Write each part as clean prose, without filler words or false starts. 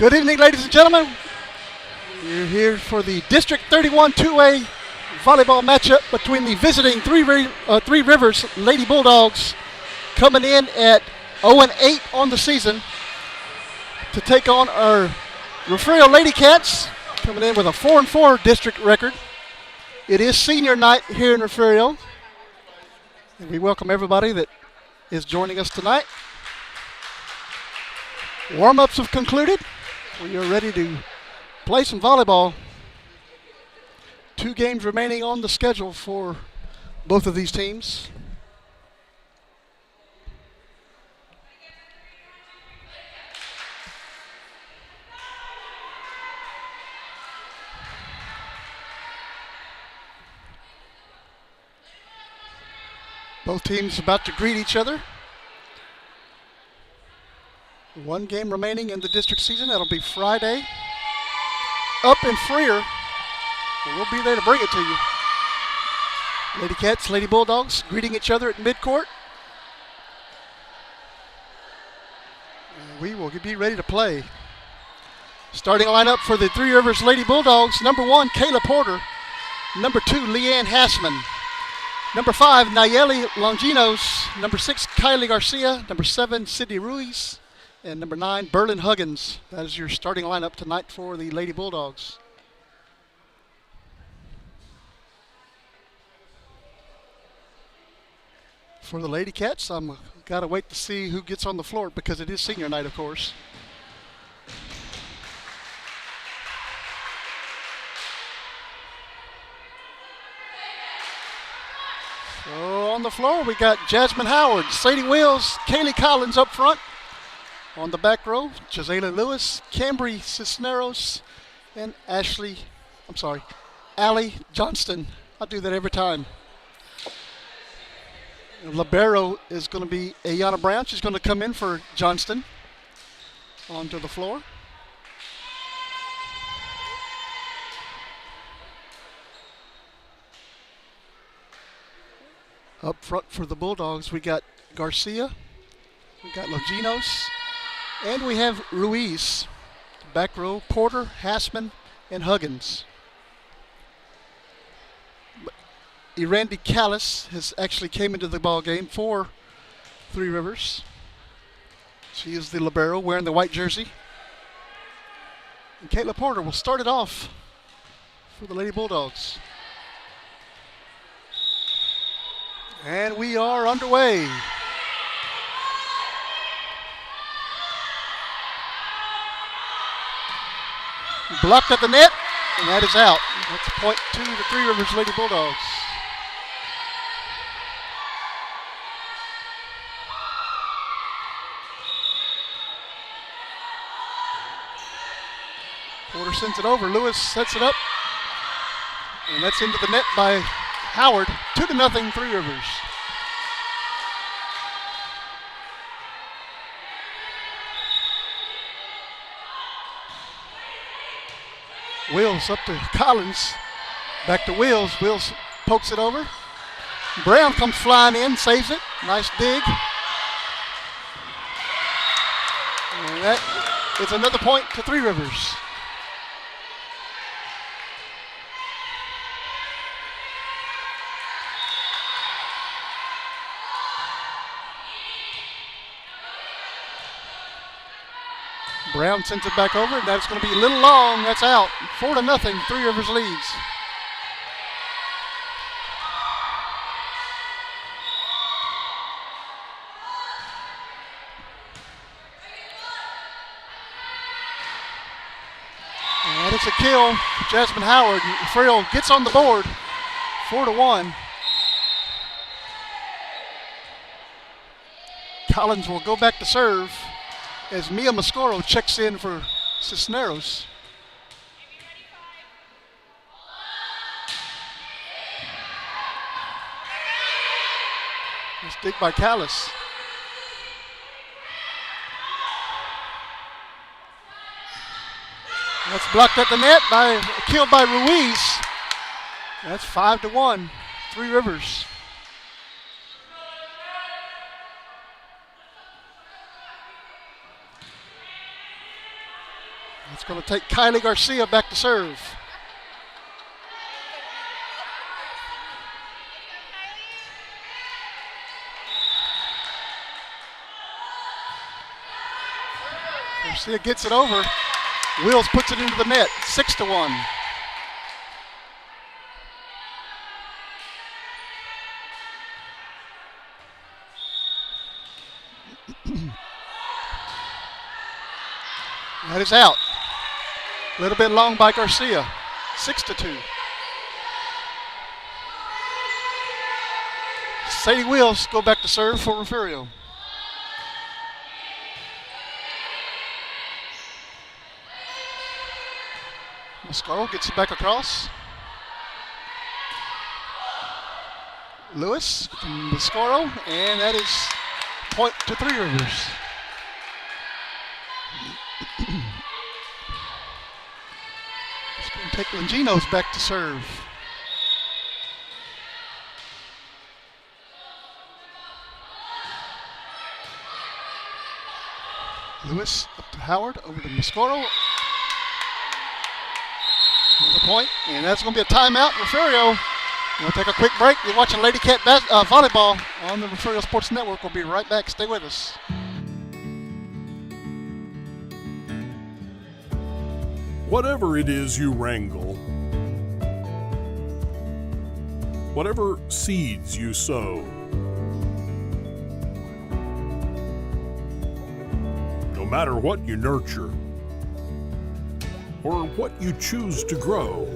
Good evening, ladies and gentlemen. We're here for the District 31 2A volleyball matchup between the visiting Three Rivers Lady Bulldogs, coming in at 0-8 on the season, to take on our Refugio Lady Cats, coming in with a 4-4 district record. It is senior night here in Refugio, and we welcome everybody that is joining us tonight. Warm-ups have concluded. We are ready to play some volleyball. 2 games remaining on the schedule for both of these teams. Both teams about to greet each other. 1 game remaining in the district season. That'll be Friday up in Freer. We'll be there to bring it to you. Lady Cats, Lady Bulldogs greeting each other at midcourt. And we will be ready to play. Starting lineup for the Three Rivers Lady Bulldogs: number 1, Kayla Porter; number 2, Leanne Hassman; number 5, Nayeli Longinos; number 6, Kylie Garcia; number 7, Sydney Ruiz; and number 9, Berlin Huggins. That is your starting lineup tonight for the Lady Bulldogs. For the Lady Cats, I'm got to wait to see who gets on the floor because it is senior night, of course. So on the floor, we got Jasmine Howard, Sadie Wills, Kaylee Collins up front. On the back row, Gisela Lewis, Cambry Cisneros, and Allie Johnston. I do that every time. Libero is going to be Ayana Brown. She's going to come in for Johnston. Onto the floor. Up front for the Bulldogs, we got Garcia, we got Longinos, and we have Ruiz. Back row, Porter, Hassman, and Huggins. Erandi Callis has actually came into the ball game for Three Rivers. She is the libero wearing the white jersey. And Kayla Porter will start it off for the Lady Bulldogs. And we are underway. Blocked at the net, and that is out. That's a point to the Three Rivers Lady Bulldogs. Porter sends it over. Lewis sets it up, and that's into the net by Howard. 2-0 Three Rivers. Wills up to Collins. Back to Wills. Wills pokes it over. Brown comes flying in, saves it. Nice dig. And that is another point to Three Rivers. Brown sends it back over, and that's going to be a little long. That's out. 4-0, Three Rivers leads. And it's a kill. Jasmine Howard. Frill gets on the board. 4-1. Collins will go back to serve as Mia Mascoro checks in for Cisneros. Nice dig by Callis. That's blocked at the net by killed by Ruiz. That's 5-1, Three Rivers. Going to take Kylie Garcia back to serve. Garcia gets it over. Wills puts it into the net, 6-1. That is out. A little bit long by Garcia, 6-2. Sadie Wills go back to serve for Refugio. Mascaro gets it back across. Lewis from Mascaro, and that is point to Three Rivers. It's going to take Longinos back to serve. Lewis up to Howard, over to Mascaro. Another point, and that's going to be a timeout. Refugio. We'll take a quick break. You're watching Lady Cat volleyball on the Refugio Sports Network. We'll be right back. Stay with us. Whatever it is you wrangle, whatever seeds you sow, no matter what you nurture or what you choose to grow,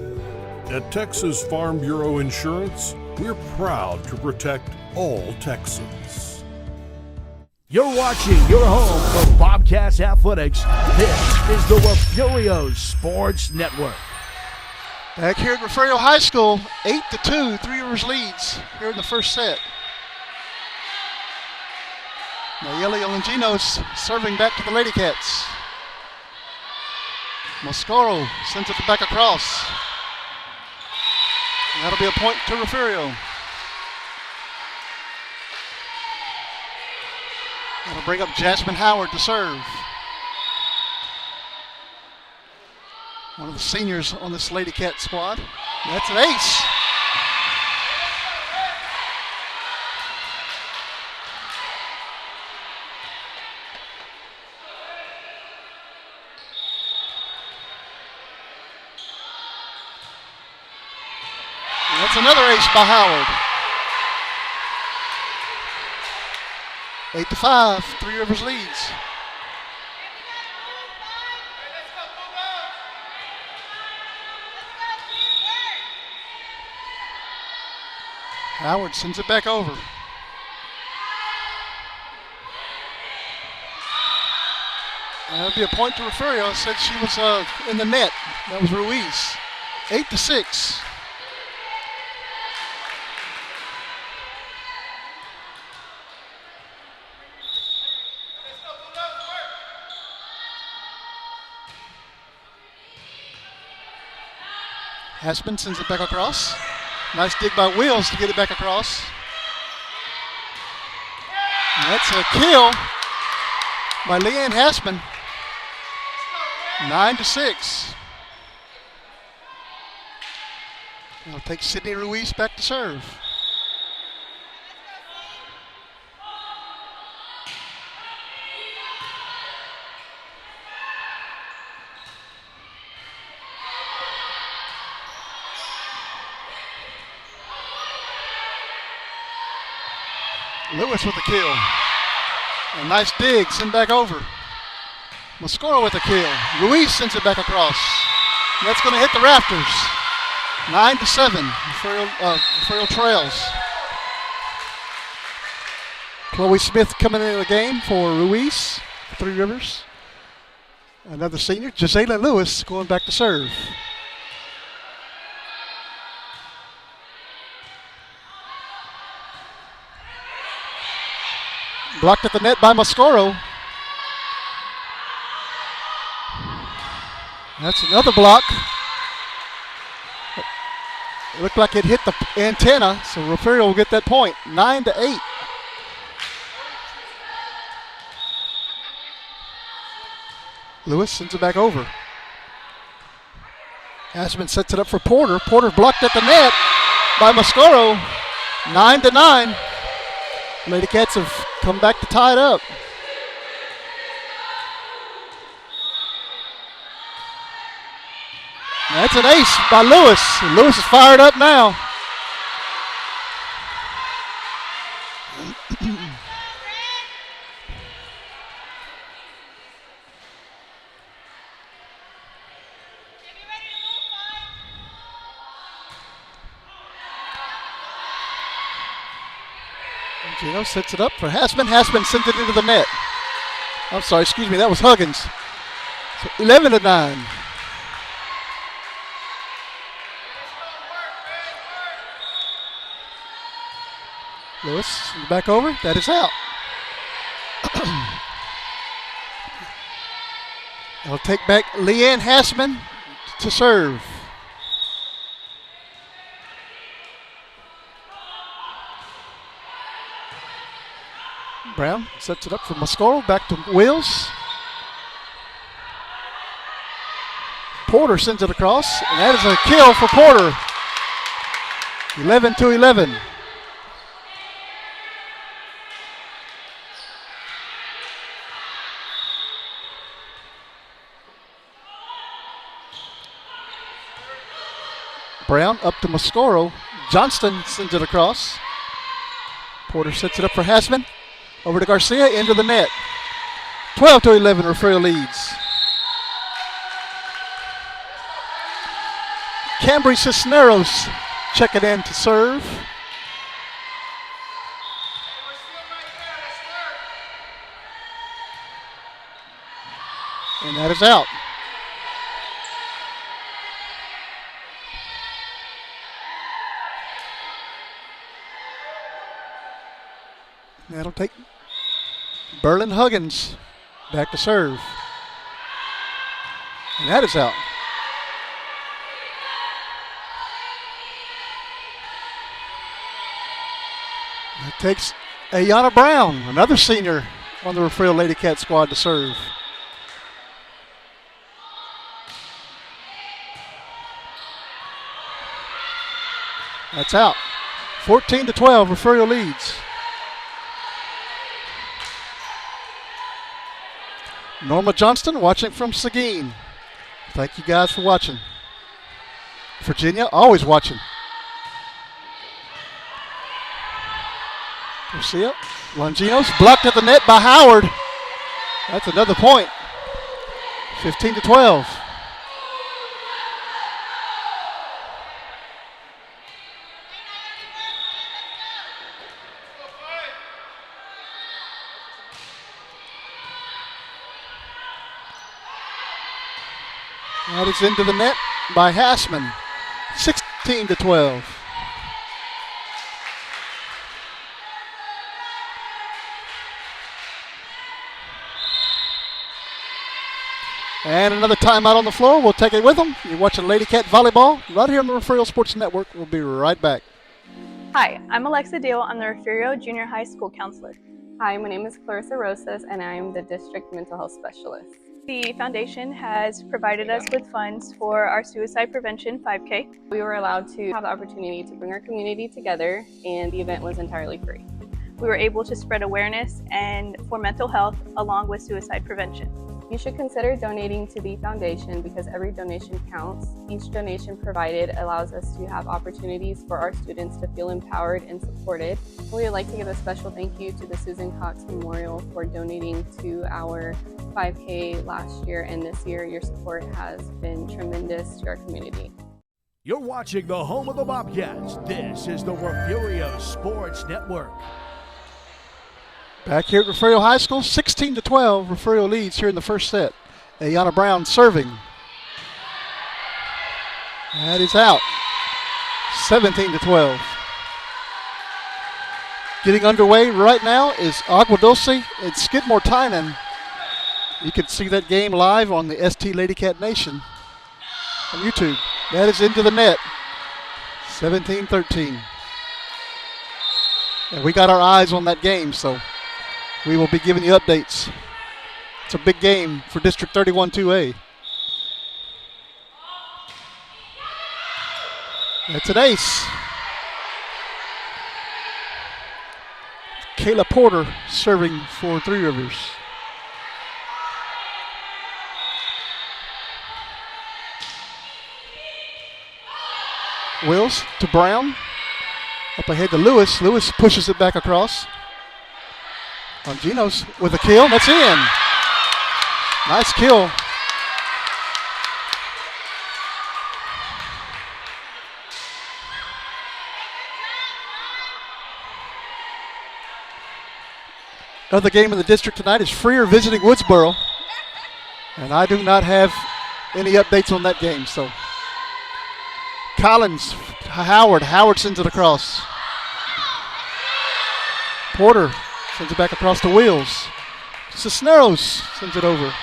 at Texas Farm Bureau Insurance, we're proud to protect all Texans. You're watching your home for Bobcats Athletics. This is the Refugio Sports Network. Back here at Refugio High School, 8-2, Three Rivers leads here in the first set. Nayeli Longinos serving back to the Lady Cats. Mascaro sends it back across. And that'll be a point to Refugio. That'll bring up Jasmine Howard to serve. One of the seniors on this Lady Cat squad. That's an ace. And that's another ace by Howard. 8-5, Three Rivers leads. Howard sends it back over. That'll be a point to Refugio. Said she was in the net. That was Ruiz. 8-6. Haspin sends it back across. Nice dig by Wills to get it back across. And that's a kill by Leanne Haspin. 9-6. It'll take Sydney Ruiz back to serve. Lewis with a kill. A nice dig, send back over. Mascaro with a kill. Ruiz sends it back across. And that's going to hit the rafters. 9-7. Refugio trails. Chloe Smith coming into the game for Ruiz, Three Rivers. Another senior, Gisela Lewis, going back to serve. Blocked at the net by Mascaro. That's another block. It looked like it hit the antenna, so Refugio will get that point. 9-8. Lewis sends it back over. Hassman sets it up for Porter. Porter blocked at the net by Mascaro. 9-9. Lady Cats have come back to tie it up. That's an ace by Lewis. Lewis is fired up now. Gino sets it up for Hassman. Hassman sends it into the net. I'm sorry, excuse me, that was Huggins. So 11-9. Lewis back over. That is out. They'll take back Leanne Hassman to serve. Brown sets it up for Mascaro. Back to Wills. Porter sends it across, and that is a kill for Porter. 11-11. Brown up to Mascaro. Johnston sends it across. Porter sets it up for Hassman. Over to Garcia, into the net. 12-11, Refugio leads. Cambry Cisneros checking in to serve. And that is out. That'll take Berlin Huggins back to serve. And that is out. That takes Ayana Brown, another senior on the Refugio Lady Cat squad, to serve. That's out. 14-12, Refugio leads. Norma Johnston watching from Seguin. Thank you guys for watching. Virginia, always watching. Garcia, Longinos blocked at the net by Howard. That's another point. 15-12. That is into the net by Hassman. 16-12. And another timeout on the floor. We'll take it with them. You're watching Lady Cat Volleyball right here on the Refugio Sports Network. We'll be right back. Hi, I'm Alexa Deal. I'm the Refugio Junior High School Counselor. Hi, my name is Clarissa Rosas, and I am the District Mental Health Specialist. The foundation has provided us with funds for our suicide prevention 5K. We were allowed to have the opportunity to bring our community together, and the event was entirely free. We were able to spread awareness and for mental health along with suicide prevention. You should consider donating to the foundation because every donation counts. Each donation provided allows us to have opportunities for our students to feel empowered and supported. We would like to give a special thank you to the Susan Cox Memorial for donating to our 5K last year and this year. Your support has been tremendous to our community. You're watching the home of the Bobcats. This is the Refugio Sports Network. Back here at Refugio High School, 16-12, Refugio leads here in the first set. Ayana Brown serving. That is out. 17-12. Getting underway right now is Agua Dulce and Skidmore Tynan. You can see that game live on the ST Lady Cat Nation on YouTube. That is into the net. 17-13. And we got our eyes on that game, so we will be giving you updates. It's a big game for District 31 2A. That's an ace. Kayla Porter serving for Three Rivers. Wills to Brown. Up ahead to Lewis. Lewis pushes it back across. Longinos with a kill. That's in. Nice kill. Another game in the district tonight is Freer visiting Woodsboro. And I do not have any updates on that game. So Collins, Howard. Howard sends it across. Porter sends it back across the wheels. Cisneros sends it over.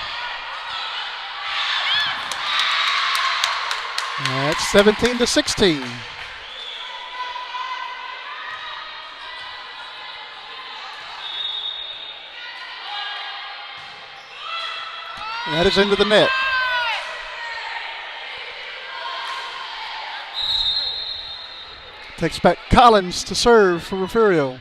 That's 17-16. That is into the net. Takes back Collins to serve for Refugio.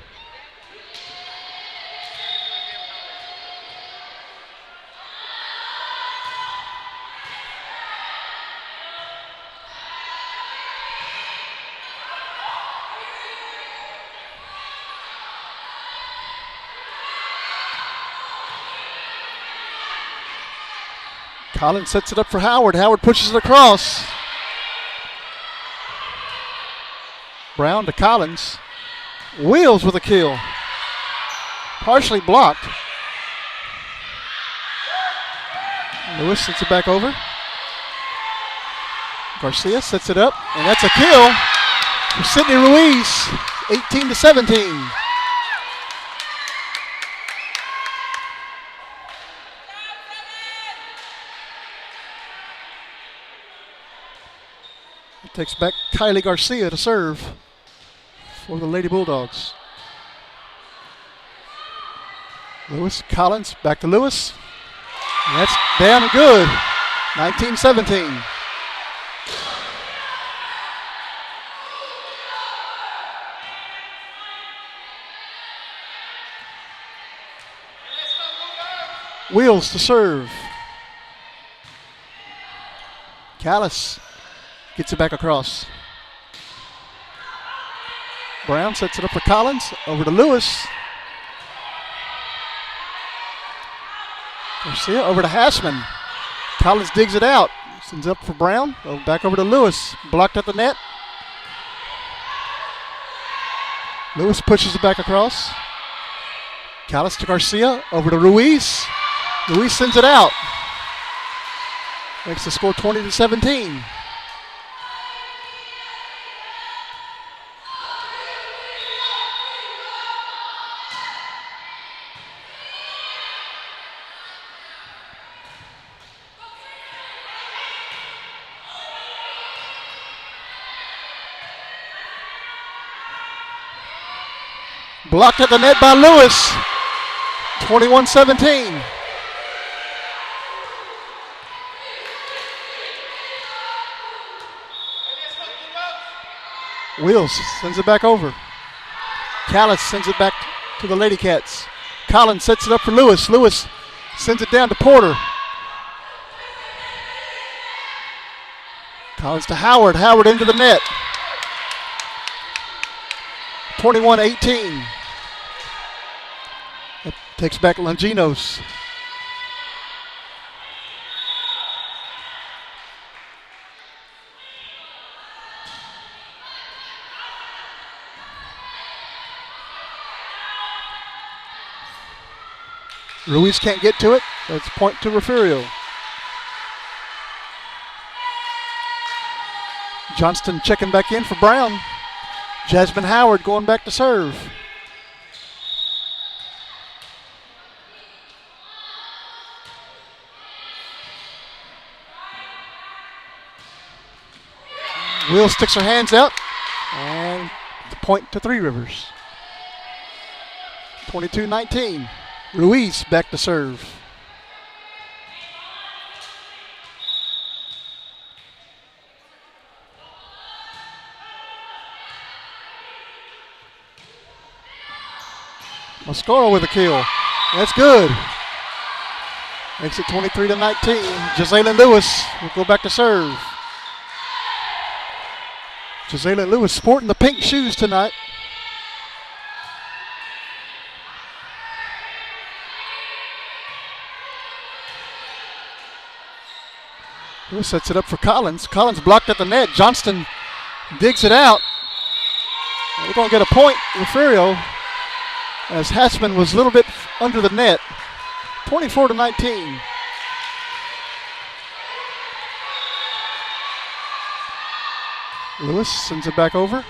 Collins sets it up for Howard. Howard pushes it across. Brown to Collins. Wheels with a kill. Partially blocked. Lewis sets it back over. Garcia sets it up, and that's a kill for Sydney Ruiz, 18-17. Takes back Kylie Garcia to serve for the Lady Bulldogs. Lewis, Collins, back to Lewis. And that's down and good. 19-17. Wheels to serve. Callis gets it back across. Brown sets it up for Collins. Over to Lewis. Garcia over to Hassman. Collins digs it out. Sends up for Brown. Back over to Lewis. Blocked at the net. Lewis pushes it back across. Callis to Garcia. Over to Ruiz. Ruiz sends it out. Makes the score 20-17. Blocked at the net by Lewis. 21-17. Wheels sends it back over. Callis sends it back to the Lady Cats. Collins sets it up for Lewis. Lewis sends it down to Porter. Collins to Howard. Howard into the net. 21-18. That takes back Longinos. Ruiz can't get to it. That's point to Refugio. Johnston checking back in for Brown. Jasmine Howard going back to serve. Will sticks her hands out, and the point to Three Rivers. 22-19. Ruiz back to serve. Mascaro with a kill. That's good. Makes it 23-19. Jazalyn Lewis will go back to serve. Jazalyn Lewis sporting the pink shoes tonight. Lewis sets it up for Collins. Collins blocked at the net. Johnston digs it out. We're going to get a point, Refugio, as Hassman was a little bit under the net. 24-19. Lewis sends it back over.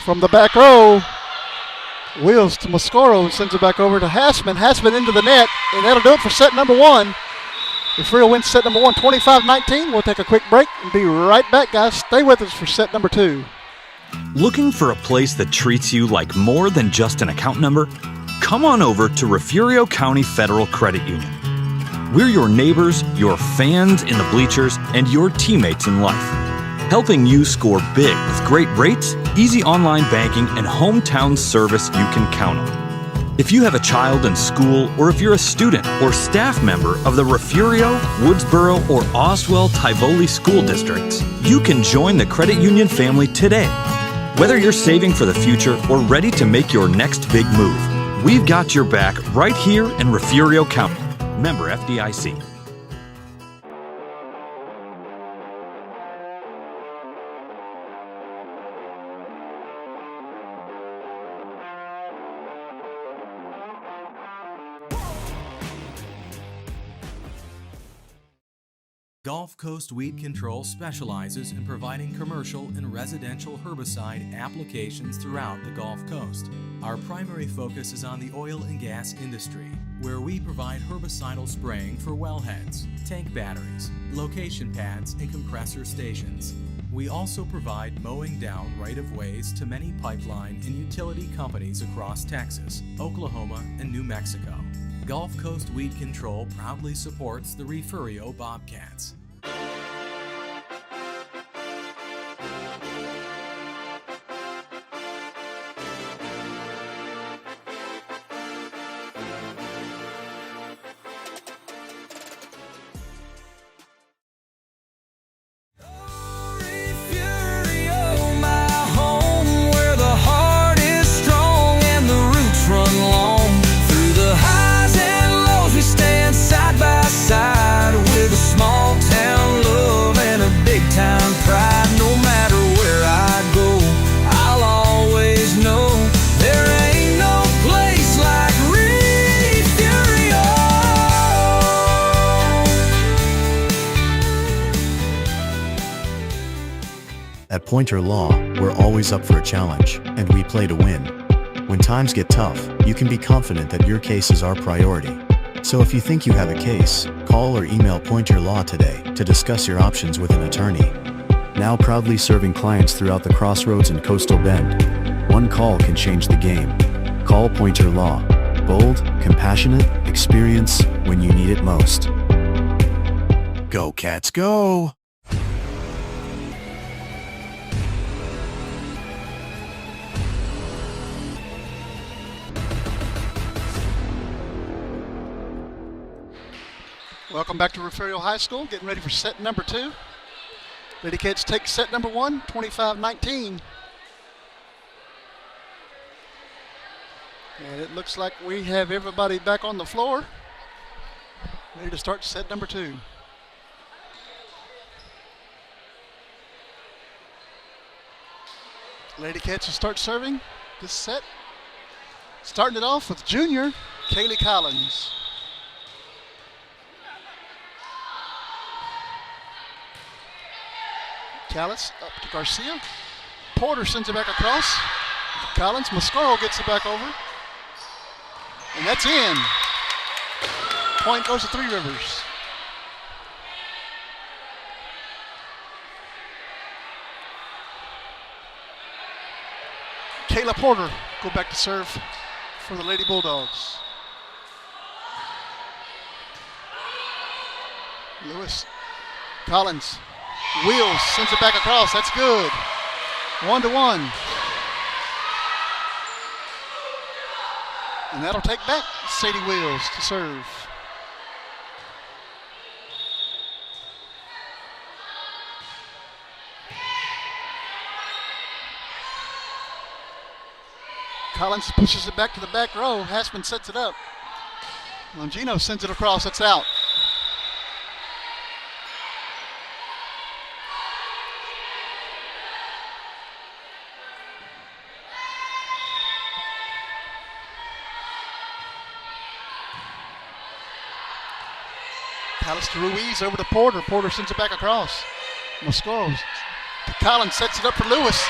From the back row, wheels to Mascaro and sends it back over to Hassman. Hassman into the net, and that'll do it for set number one. Refugio wins set number one, 25-19. We'll take a quick break and be right back, guys. Stay with us for set number two. Looking for a place that treats you like more than just an account number? Come on over to Refugio County Federal Credit Union. We're your neighbors, your fans in the bleachers, and your teammates in life. Helping you score big with great rates, easy online banking, and hometown service you can count on. If you have a child in school, or if you're a student or staff member of the Refugio, Woodsboro, or Oswell-Tivoli school districts, you can join the credit union family today. Whether you're saving for the future or ready to make your next big move, we've got your back right here in Refugio County. Member FDIC. Gulf Coast Weed Control specializes in providing commercial and residential herbicide applications throughout the Gulf Coast. Our primary focus is on the oil and gas industry, where we provide herbicidal spraying for wellheads, tank batteries, location pads, and compressor stations. We also provide mowing down right-of-ways to many pipeline and utility companies across Texas, Oklahoma, and New Mexico. Gulf Coast Weed Control proudly supports the Refugio Bobcats. At Pointer Law, we're always up for a challenge, and we play to win. When times get tough, you can be confident that your case is our priority. So if you think you have a case, call or email Pointer Law today to discuss your options with an attorney. Now proudly serving clients throughout the Crossroads and Coastal Bend. One call can change the game. Call Pointer Law. Bold, compassionate, experience when you need it most. Go Cats, go! Welcome back to Refugio High School, getting ready for set number two. Lady Cats take set number one, 25-19. And it looks like we have everybody back on the floor, ready to start set number two. Lady Cats will start serving this set. Starting it off with junior Kaylee Collins. Callis up to Garcia. Porter sends it back across. Collins, Mascaro gets it back over. And that's in. Point goes to Three Rivers. Kayla Porter go back to serve for the Lady Bulldogs. Lewis, Collins. Wheels sends it back across. That's good. 1-1. And that'll take back Sadie Wills to serve. Collins pushes it back to the back row. Hassman sets it up. Longino sends it across. It's out. Alice to Ruiz over to Porter. Porter sends it back across. Moscoro to Collins, sets it up for Lewis.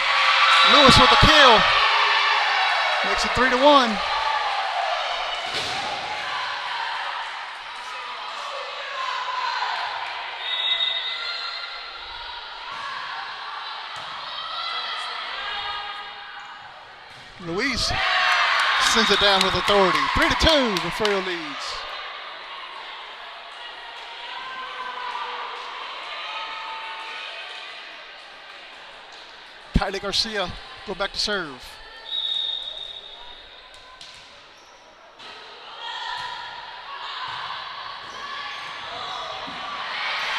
Lewis with a kill. Makes it 3-1. Ruiz sends it down with authority. 3-2, Refugio leads. Kylie Garcia go back to serve.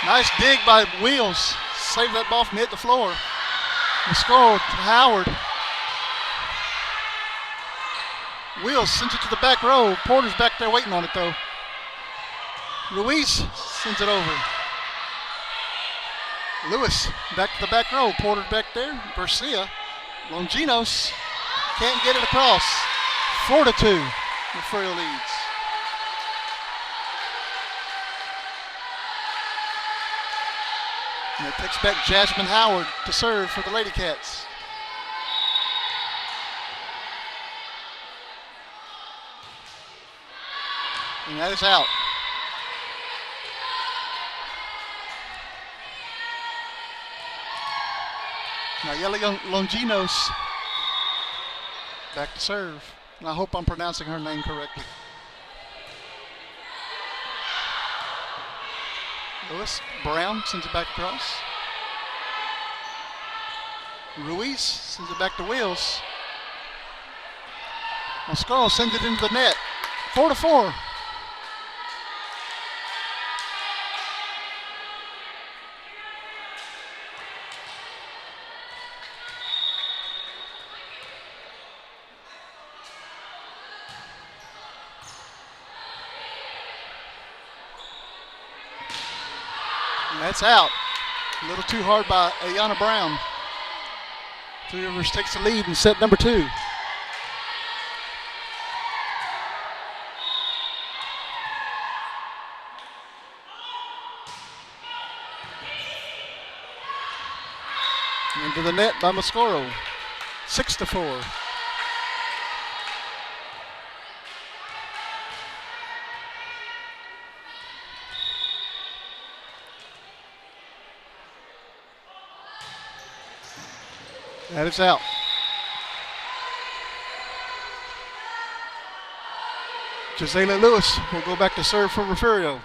Nice dig by Wheels. Save that ball from hitting the floor. Moscoro to Howard. Wheels sends it to the back row. Porter's back there waiting on it though. Ruiz sends it over. Lewis back to the back row. Porter's back there. Garcia. Longinos can't get it across. 4-2. Refugio leads. And it takes back Jasmine Howard to serve for the Lady Cats. And that is out. Now Yeli Longinos back to serve. And I hope I'm pronouncing her name correctly. Lewis Brown sends it back across. Ruiz sends it back to Wheels. Moscoro sends it into the net. 4-4. That's out. A little too hard by Ayana Brown. Three Rivers takes the lead in set number 2. Into the net by Moscoro. 6-4. That is out. Gisela Lewis will go back to serve for Refugio.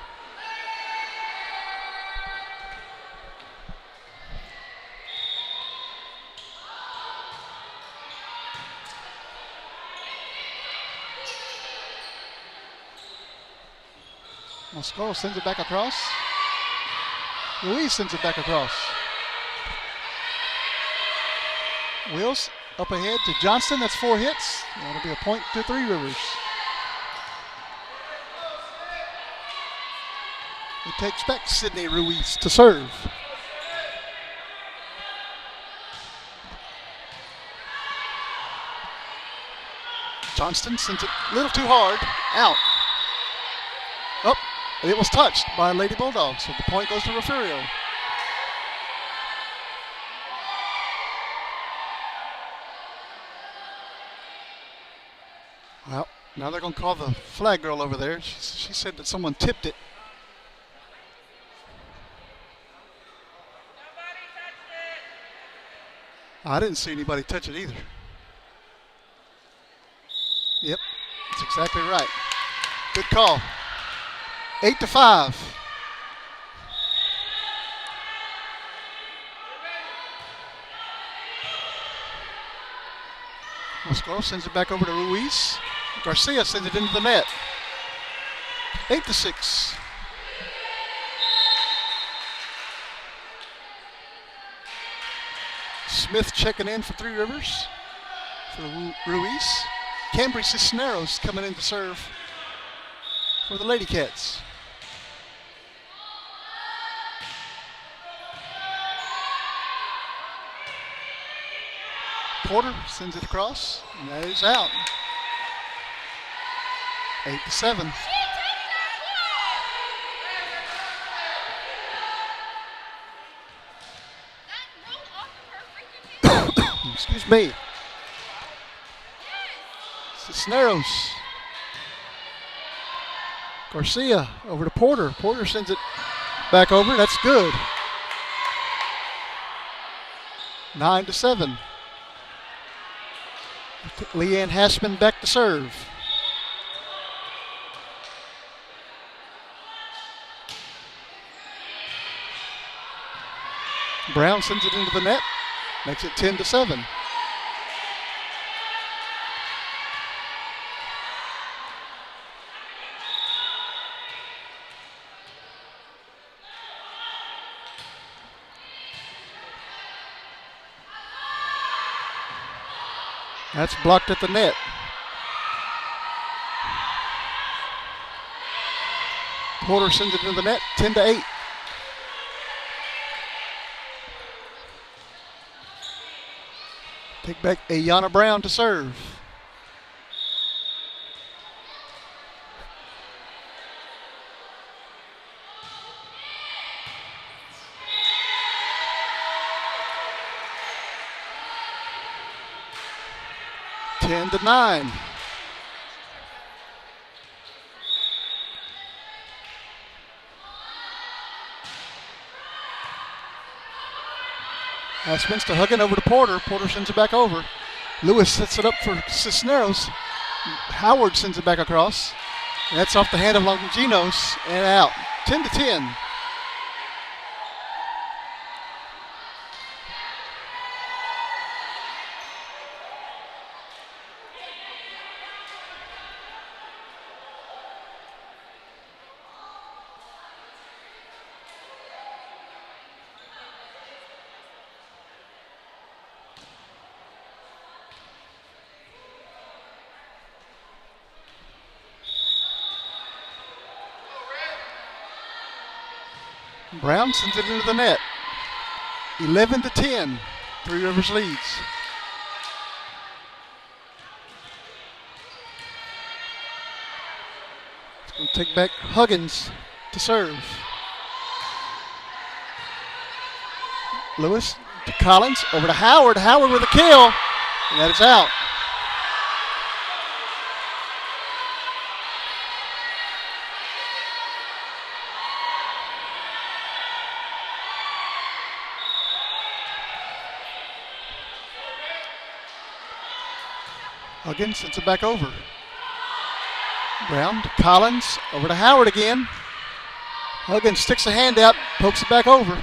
Moscoro sends it back across. Ruiz sends it back across. Wheels up ahead to Johnston. That's 4 hits. That'll be a point to Three Rivers. It takes back Sydney Ruiz to serve. Johnston sends it a little too hard. Out. Oh, it was touched by Lady Bulldogs. So the point goes to Refugio. Well, now they're going to call the flag girl over there. She said that someone tipped it. I didn't see anybody touch it either. Yep, that's exactly right. Good call. 8-5. Moscoro sends it back over to Ruiz. Garcia sends it into the net. 8-6. Smith checking in for Three Rivers for Ruiz. Cambry Cisneros coming in to serve for the Lady Cats. Porter sends it across, and that is out. 8-7. Excuse me. Cisneros. Garcia over to Porter. Porter sends it back over. That's good. 9-7. Leanne Hassman back to serve. Brown sends it into the net. Makes it 10-7. That's blocked at the net. Porter sends it into the net, 10-8. Take back Ayana Brown to serve. Ten to 9. Hassman's to Huggin over to Porter. Porter sends it back over. Lewis sets it up for Cisneros. Howard sends it back across. And that's off the hand of Longinos and out. 10-10. Brown sends it into the net. 11-10. Three Rivers leads. It's going to take back Huggins to serve. Lewis to Collins, over to Howard. Howard with a kill, and that is out. Huggins sends it back over. Brown to Collins, over to Howard again. Huggins sticks a hand out, pokes it back over.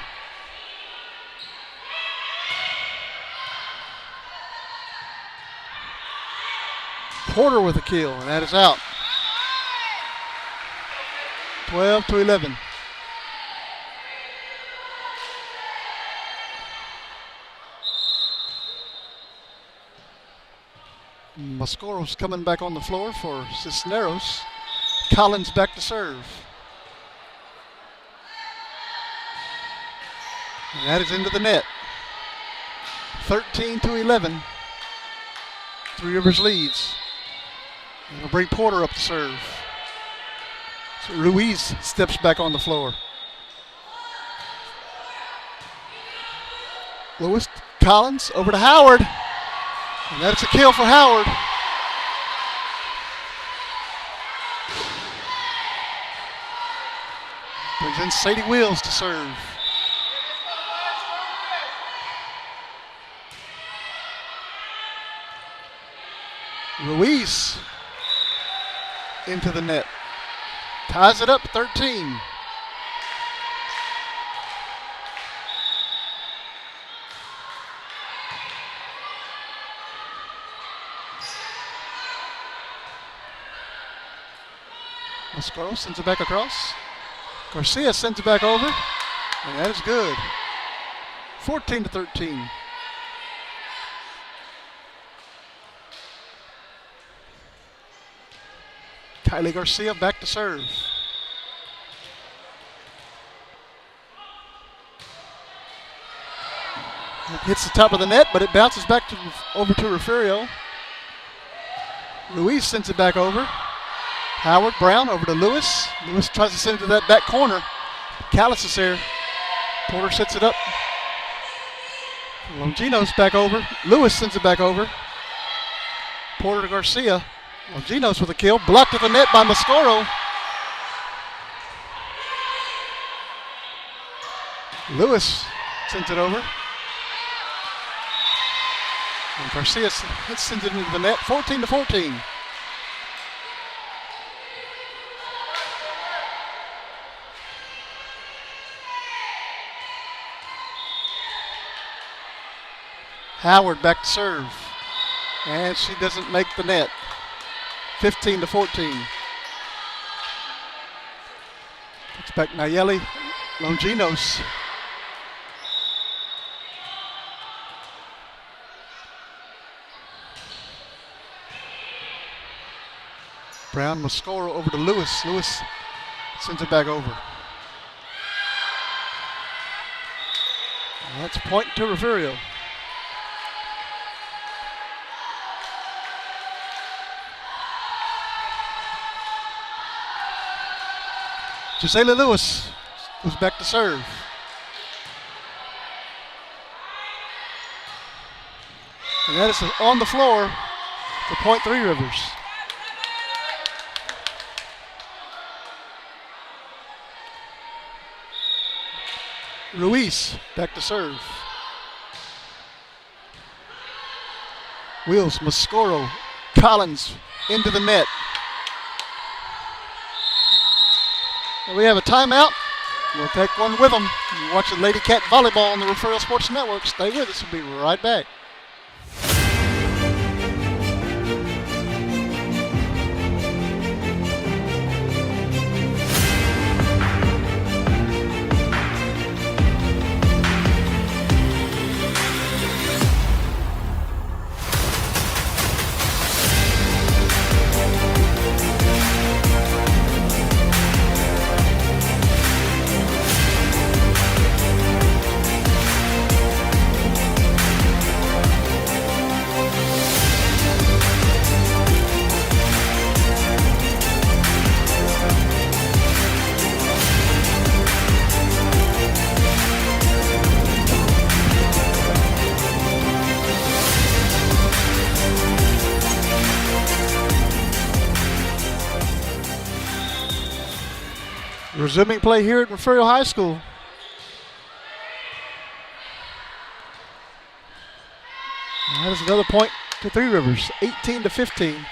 Porter with a kill, and that is out. 12-11. Mascoro's coming back on the floor for Cisneros. Collins back to serve. And that is into the net. 13-11. Three Rivers leads. It'll bring Porter up to serve. So Ruiz steps back on the floor. Lewis, Collins, over to Howard. And that's a kill for Howard. Brings in Sadie Wheels to serve. Ruiz into the net. Ties it up 13. Mascaro sends it back across. Garcia sends it back over. And that is good. 14-13. Kylie Garcia back to serve. It hits the top of the net, but it bounces back over to Refugio. Ruiz sends it back over. Howard Brown over to Lewis. Lewis tries to send it to that back corner. Callis is there. Porter sets it up. Longinos back over. Lewis sends it back over. Porter to Garcia. Longinos with a kill. Blocked at the net by Mascaro. Lewis sends it over. And Garcia sends it into the net. 14-14. Howard back to serve. And she doesn't make the net. 15-14. It's back Nayeli Longinos. Brown Mascaro over to Lewis. Lewis sends it back over. That's a point to Refugio. Gisela Lewis goes back to serve. And that is on the floor for point Three Rivers. Ruiz back to serve. Wheels, Mascaro, Collins into the net. And we have a timeout. We'll take one with them. You're watching Lady Cat Volleyball on the Refugio Sports Network. Stay with us. We'll be right back. Resuming play here at Refugio High School. And that is another point to Three Rivers, 18-15.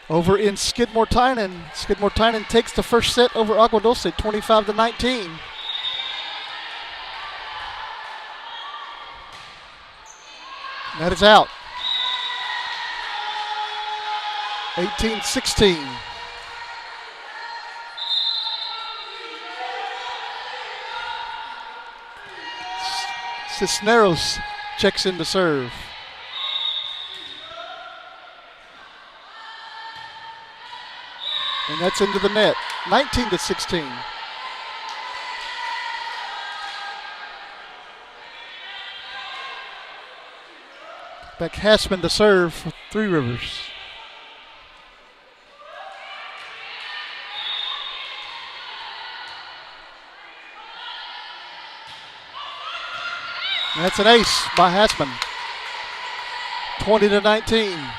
Over in Skidmore Tynan. Skidmore Tynan takes the first set over Agua Dulce, 25-19. That is out. 18-16. Cisneros checks in to serve. And that's into the net, 19-16. Back Hassman to serve for Three Rivers. And that's an ace by Hassman. 20-19.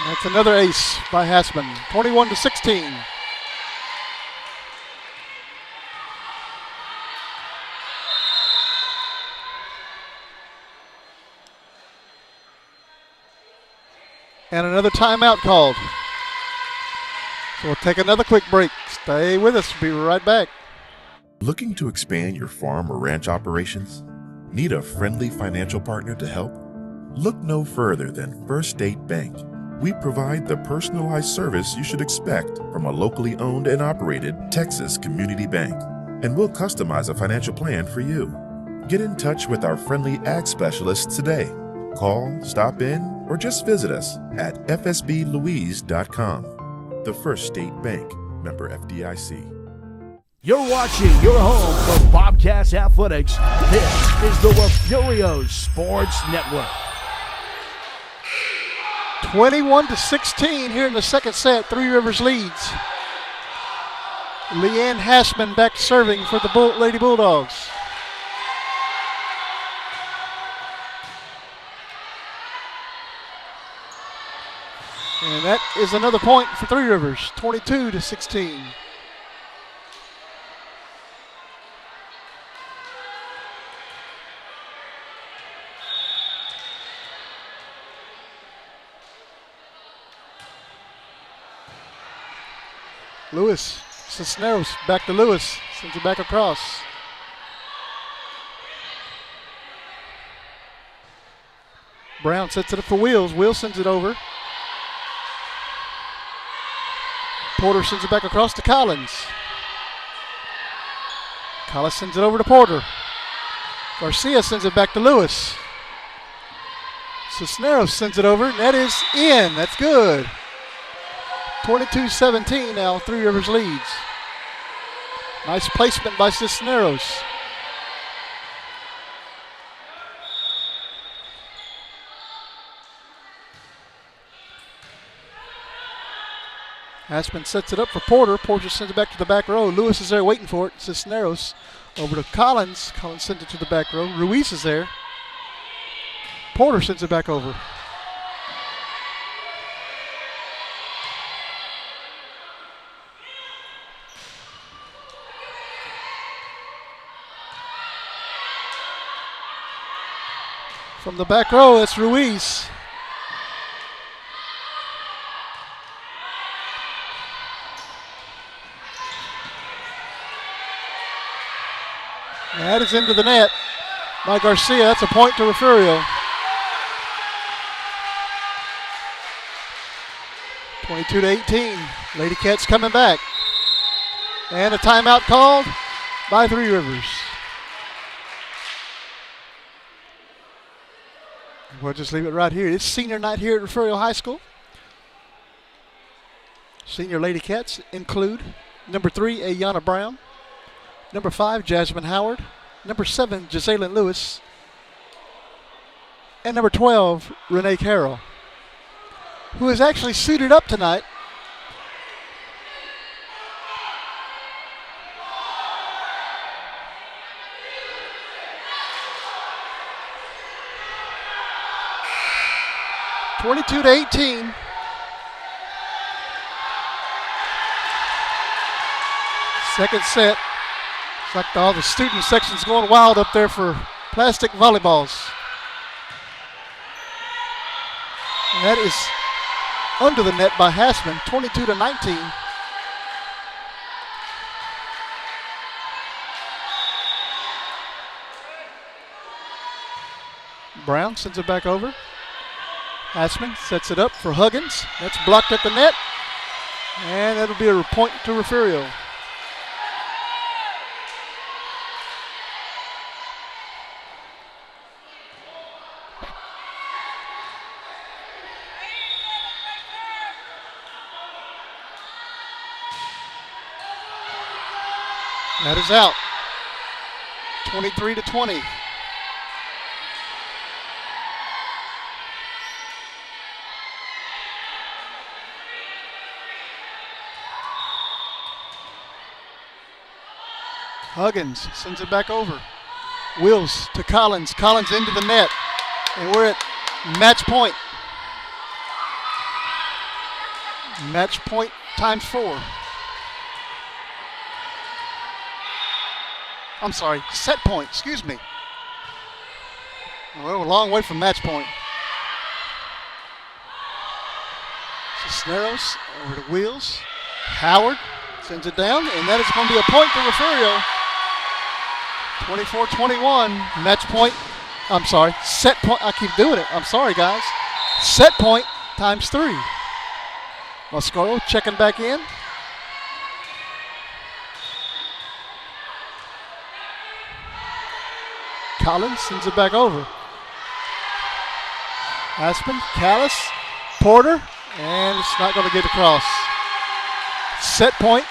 That's another ace by Hassman. 21-16. And another timeout called. So we'll take another quick break. Stay with us. We'll be right back. Looking to expand your farm or ranch operations? Need a friendly financial partner to help? Look no further than First State Bank. We provide the personalized service you should expect from a locally owned and operated Texas community bank. And we'll customize a financial plan for you. Get in touch with our friendly ag specialists today. Call, stop in, or just visit us at fsblouise.com. The First State Bank, member FDIC. You're watching your home for Bobcats Athletics. This is the Refugio Sports Network. 21-16 here in the second set. Three Rivers leads. Leanne Hassman back serving for the Lady Bulldogs. And that is another point for Three Rivers, 22-16. Lewis, Cisneros, back to Lewis, sends it back across. Brown sets it up for Wheels. Wheels sends it over. Porter sends it back across to Collins. Collins sends it over to Porter. Garcia sends it back to Lewis. Cisneros sends it over, and that is in. That's good. 22-17 now, Three Rivers leads. Nice placement by Cisneros. Hassman sets it up for Porter. Porter sends it back to the back row. Lewis is there waiting for it. Cisneros over to Collins. Collins sends it to the back row. Ruiz is there. Porter sends it back over. From the back row, it's Ruiz. That is into the net by Garcia. That's a point to Refugio. 22-18. Lady Cats coming back. And a timeout called by Three Rivers. We'll just leave it right here. It's senior night here at Refugio High School. Senior Lady Cats include number 3, Ayana Brown. Number 5, Jasmine Howard. Number 7, Gisela Lewis. And number 12, Renee Carroll, who is actually suited up tonight. (22-18). Second set. It's like all the student section's going wild up there for plastic volleyballs. And that is under the net by Hassman, 22-19. Brown sends it back over. Hassman sets it up for Huggins. That's blocked at the net. And that'll be a point to Refugio. That is out. 23-20. Huggins sends it back over. Wills to Collins. Collins into the net. And we're at match point. Match point times 4. I'm sorry, set point, excuse me. Well, we're a long way from match point. Cisneros over to Wheels. Howard sends it down, and that is going to be a point for Refugio. 24-21, match point. I'm sorry, set point. I keep doing it. I'm sorry, guys. Set point times 3. Mascaro checking back in. Collins sends it back over. Aspen, Callis, Porter, and it's not going to get across. Set point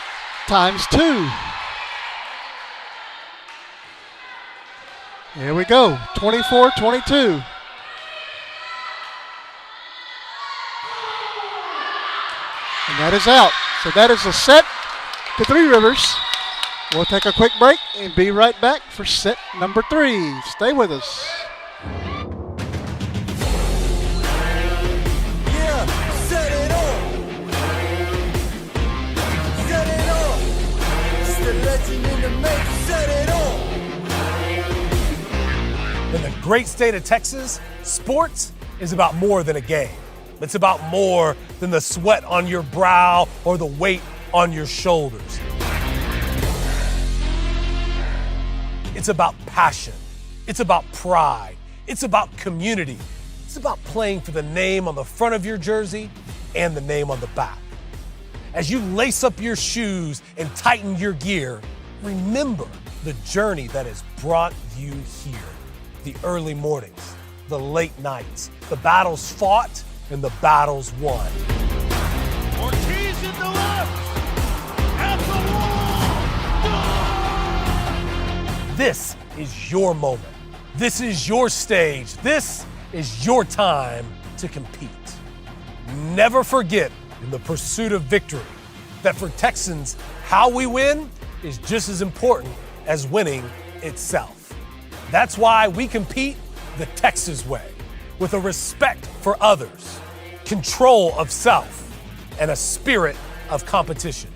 times 2. Here we go, 24-22. And that is out. So that is a set to Three Rivers. We'll take a quick break and be right back for set number 3. Stay with us. Set it on. Set it on. It's the legend in the make. Set it on. In the great state of Texas, sports is about more than a game. It's about more than the sweat on your brow or the weight on your shoulders. It's about passion. It's about pride. It's about community. It's about playing for the name on the front of your jersey and the name on the back. As you lace up your shoes and tighten your gear, remember the journey that has brought you here. The early mornings, the late nights, the battles fought and the battles won. Ortiz in the left. At the wall. This is your moment. This is your stage. This is your time to compete. Never forget in the pursuit of victory that for Texans, how we win is just as important as winning itself. That's why we compete the Texas way, with a respect for others, control of self, and a spirit of competition.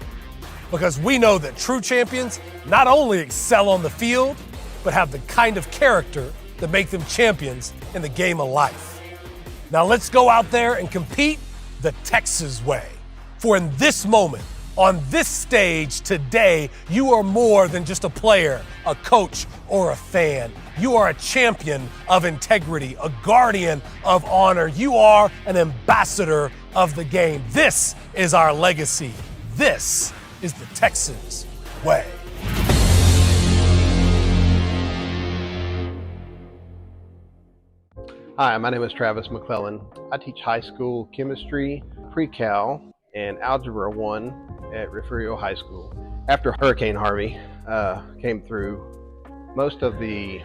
Because we know that true champions not only excel on the field, but have the kind of character that make them champions in the game of life. Now let's go out there and compete the Texas way. For in this moment, on this stage today, you are more than just a player, a coach, or a fan. You are a champion of integrity, a guardian of honor. You are an ambassador of the game. This is our legacy. This is the Texans way. Hi, my name is Travis McClellan. I teach high school chemistry, pre-cal, and Algebra 1 at Refugio High School. After Hurricane Harvey came through, most of the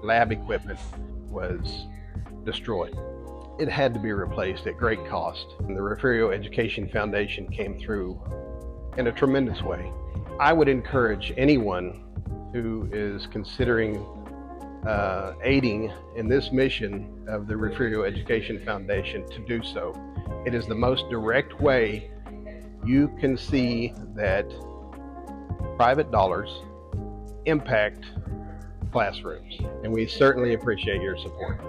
lab equipment was destroyed. It had to be replaced at great cost. And the Refugio Education Foundation came through in a tremendous way. I would encourage anyone who is considering aiding in this mission of the Refugio Education Foundation to do so. It is the most direct way you can see that private dollars impact classrooms, and we certainly appreciate your support.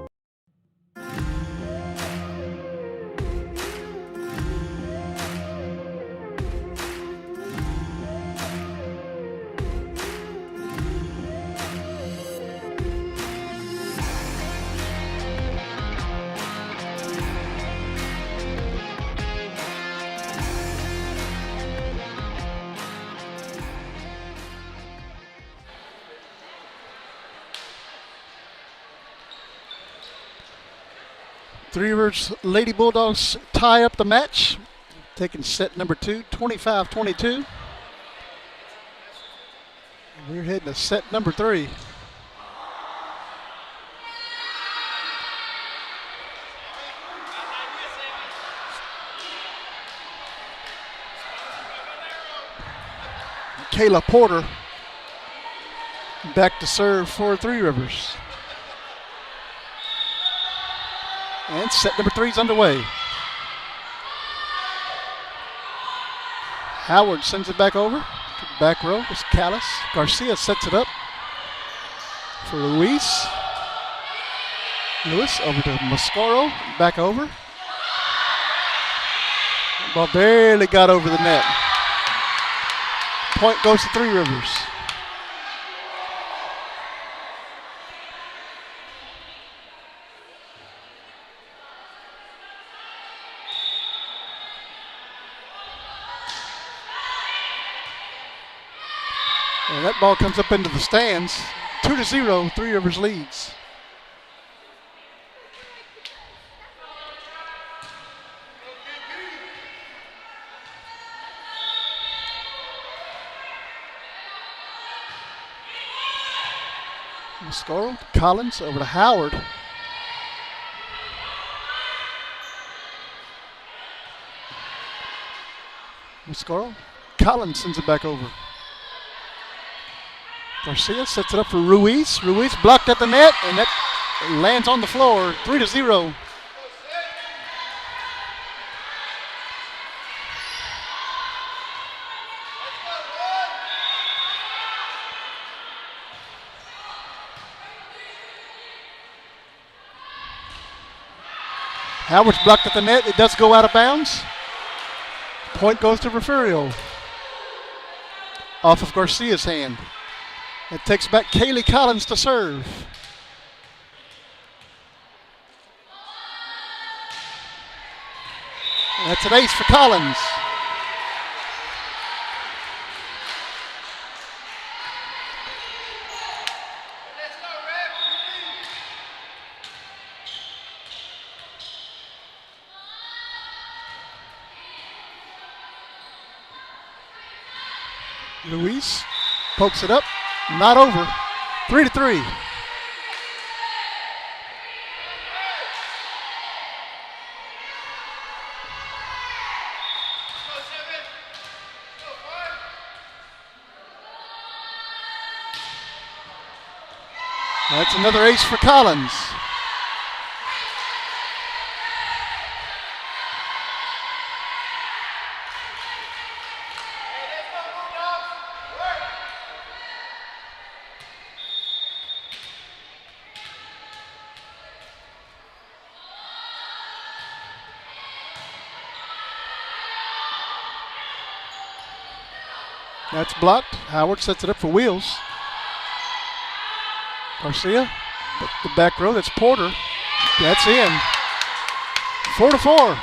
Three Rivers Lady Bulldogs tie up the match, taking set number 2, 25-22. We're heading to set number 3. Kayla Porter back to serve for Three Rivers. And set number 3 is underway. Howard sends it back over to the back row. It's Callis. Garcia sets it up for Luis. Lewis over to Mascaro. Back over. Ball barely got over the net. Point goes to Three Rivers. And that ball comes up into the stands. 2-0, Three Rivers leads. Mascaro, Collins over to Howard. Mascaro, Collins sends it back over. Garcia sets it up for Ruiz. Ruiz blocked at the net, and that lands on the floor. 3-0. Howard's blocked at the net. It does go out of bounds. Point goes to Refugio. Off of Garcia's hand. It takes back Kaylee Collins to serve. And that's an ace for Collins. Luis pokes it up, not over. 3-3. That's another ace for Collins. That's blocked. Howard sets it up for Wheels. Garcia, the back row, that's Porter. That's in. 4-4.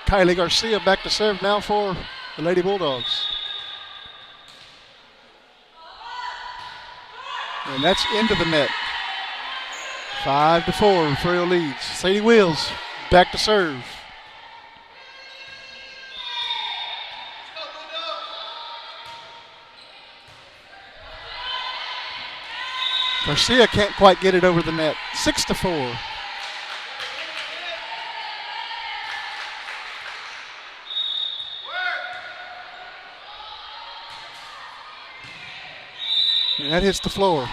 Kylie Garcia back to serve now for the Lady Bulldogs. And that's into the net. 5-4, Refugio leads. Sadie Wheels back to serve. Garcia can't quite get it over the net. 6-4. And that hits the floor.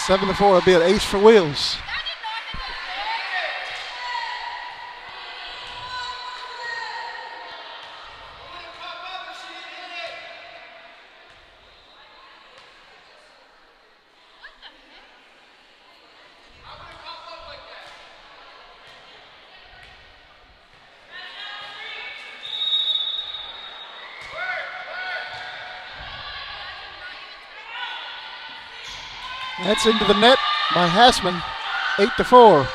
7-4, it'll be an ace for Wheels. That's into the net by Hassman. 8-4.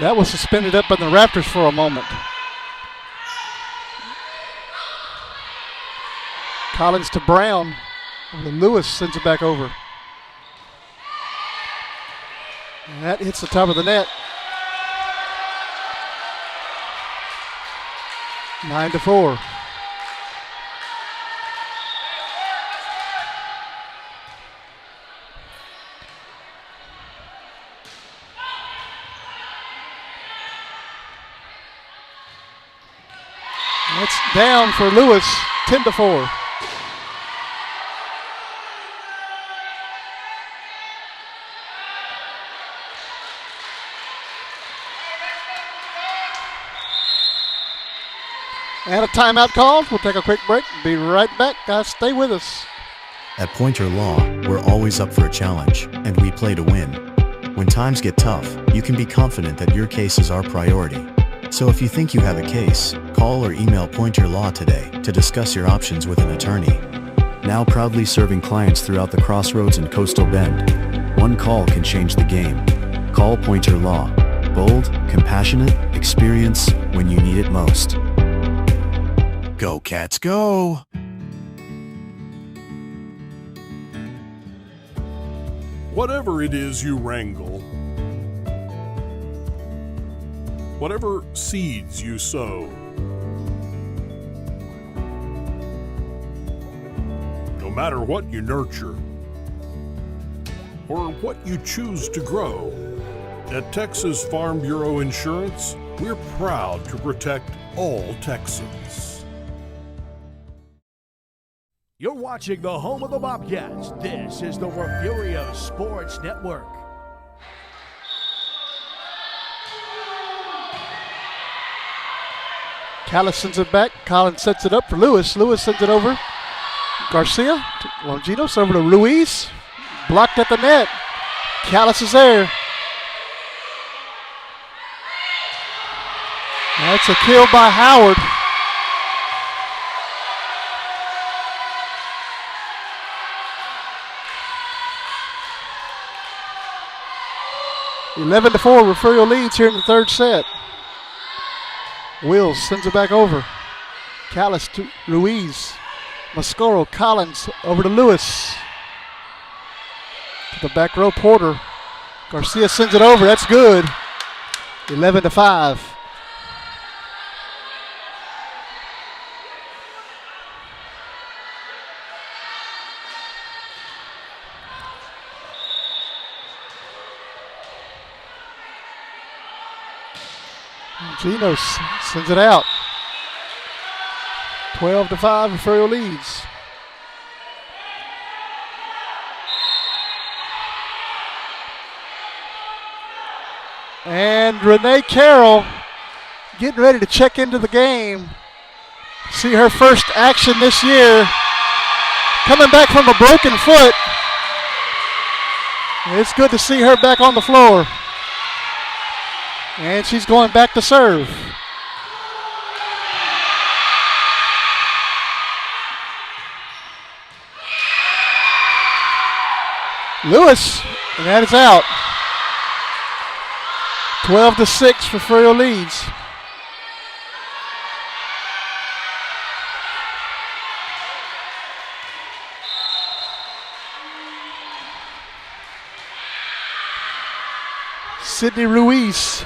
That was suspended up in the Raptors for a moment. Collins to Brown. Lewis sends it back over. And that hits the top of the net. 9-4. It's down for Lewis, 10-4. And a timeout called. We'll take a quick break. Be right back. Guys, stay with us. At Pointer Law, we're always up for a challenge, and we play to win. When times get tough, you can be confident that your case is our priority. So if you think you have a case, call or email Pointer Law today to discuss your options with an attorney. Now proudly serving clients throughout the Crossroads and Coastal Bend. One call can change the game. Call Pointer Law. Bold, compassionate, experience when you need it most. Go Cats, go! Whatever it is you wrangle, whatever seeds you sow, no matter what you nurture or what you choose to grow, at Texas Farm Bureau Insurance, we're proud to protect all Texans. You're watching the home of the Bobcats. This is the Refugio Sports Network. Callis sends it back. Collins sets it up for Lewis. Lewis sends it over. Garcia, Longinos over to Ruiz. Blocked at the net. Callis is there. That's a kill by Howard. (11-4), Refugio leads here in the third set. Wills sends it back over. Callis to Ruiz. Mascoro, Collins over to Lewis. To the back row, Porter. Garcia sends it over. That's good. 11-5. Gino sends it out. 12-5, Refugio leads. And Renee Carroll getting ready to check into the game. See her first action this year. Coming back from a broken foot. It's good to see her back on the floor. And she's going back to serve. Lewis, and that is out. 12-6, Refugio leads. Sydney Ruiz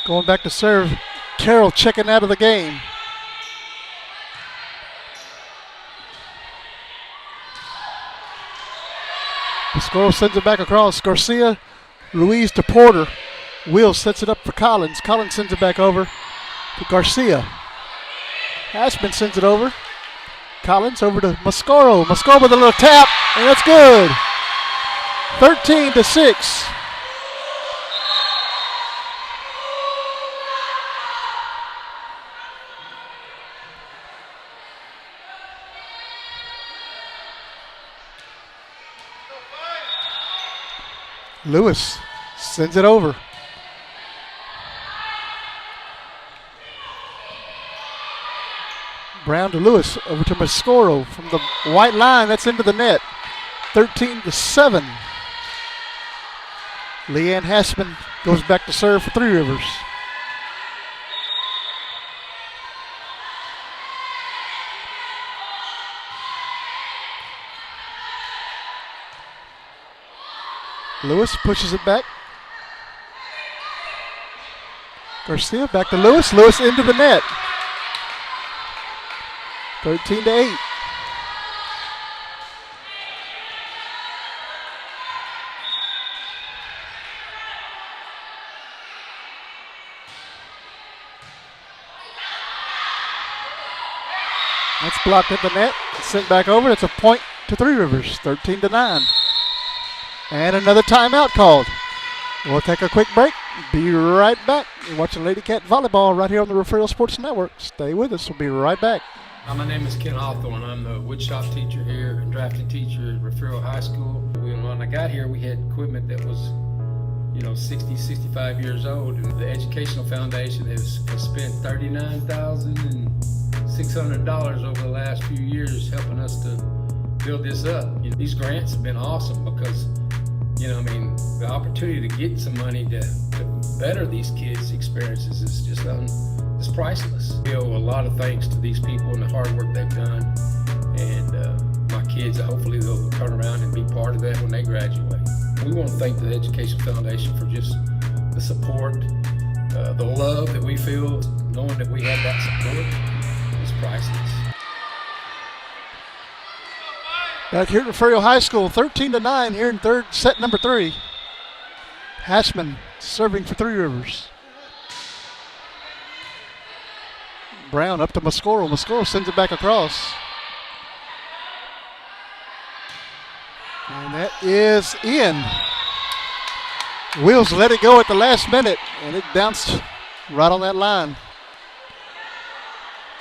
going back to serve. Carroll checking out of the game. Mascoro sends it back across. Garcia, Ruiz to Porter. Will sets it up for Collins. Collins sends it back over to Garcia. Ashman sends it over. Collins over to Mascoro. Mascoro with a little tap, and that's good. 13-6. Lewis sends it over. Brown to Lewis, over to Mascoro from the white line. That's into the net. 13-7. Leanne Hassman goes back to serve for Three Rivers. Lewis pushes it back. Garcia back to Lewis. Lewis into the net. 13-8. That's blocked at the net. Sent back over. That's a point to Three Rivers, 13-9. And another timeout called. We'll take a quick break. Be right back. You're watching Lady Cat Volleyball right here on the Refugio Sports Network. Stay with us. We'll be right back. My name is Ken Hawthorne. I'm the woodshop teacher here and drafting teacher at Refugio High School. When I got here, we had equipment that was 60, 65 years old. And the Educational Foundation has spent $39,600 over the last few years helping us to build this up. These grants have been awesome because, the opportunity to get some money to better these kids' experiences is just it's priceless. We owe a lot of thanks to these people and the hard work they've done. And my kids, hopefully they'll turn around and be part of that when they graduate. We want to thank the Education Foundation for just the support, the love that we feel, knowing that we have that support is priceless. Back here at Refugio High School, 13-9 here in third set number 3. Hashman serving for Three Rivers. Brown up to Mascoro. Mascoro sends it back across. And that is in. Wills let it go at the last minute, and it bounced right on that line.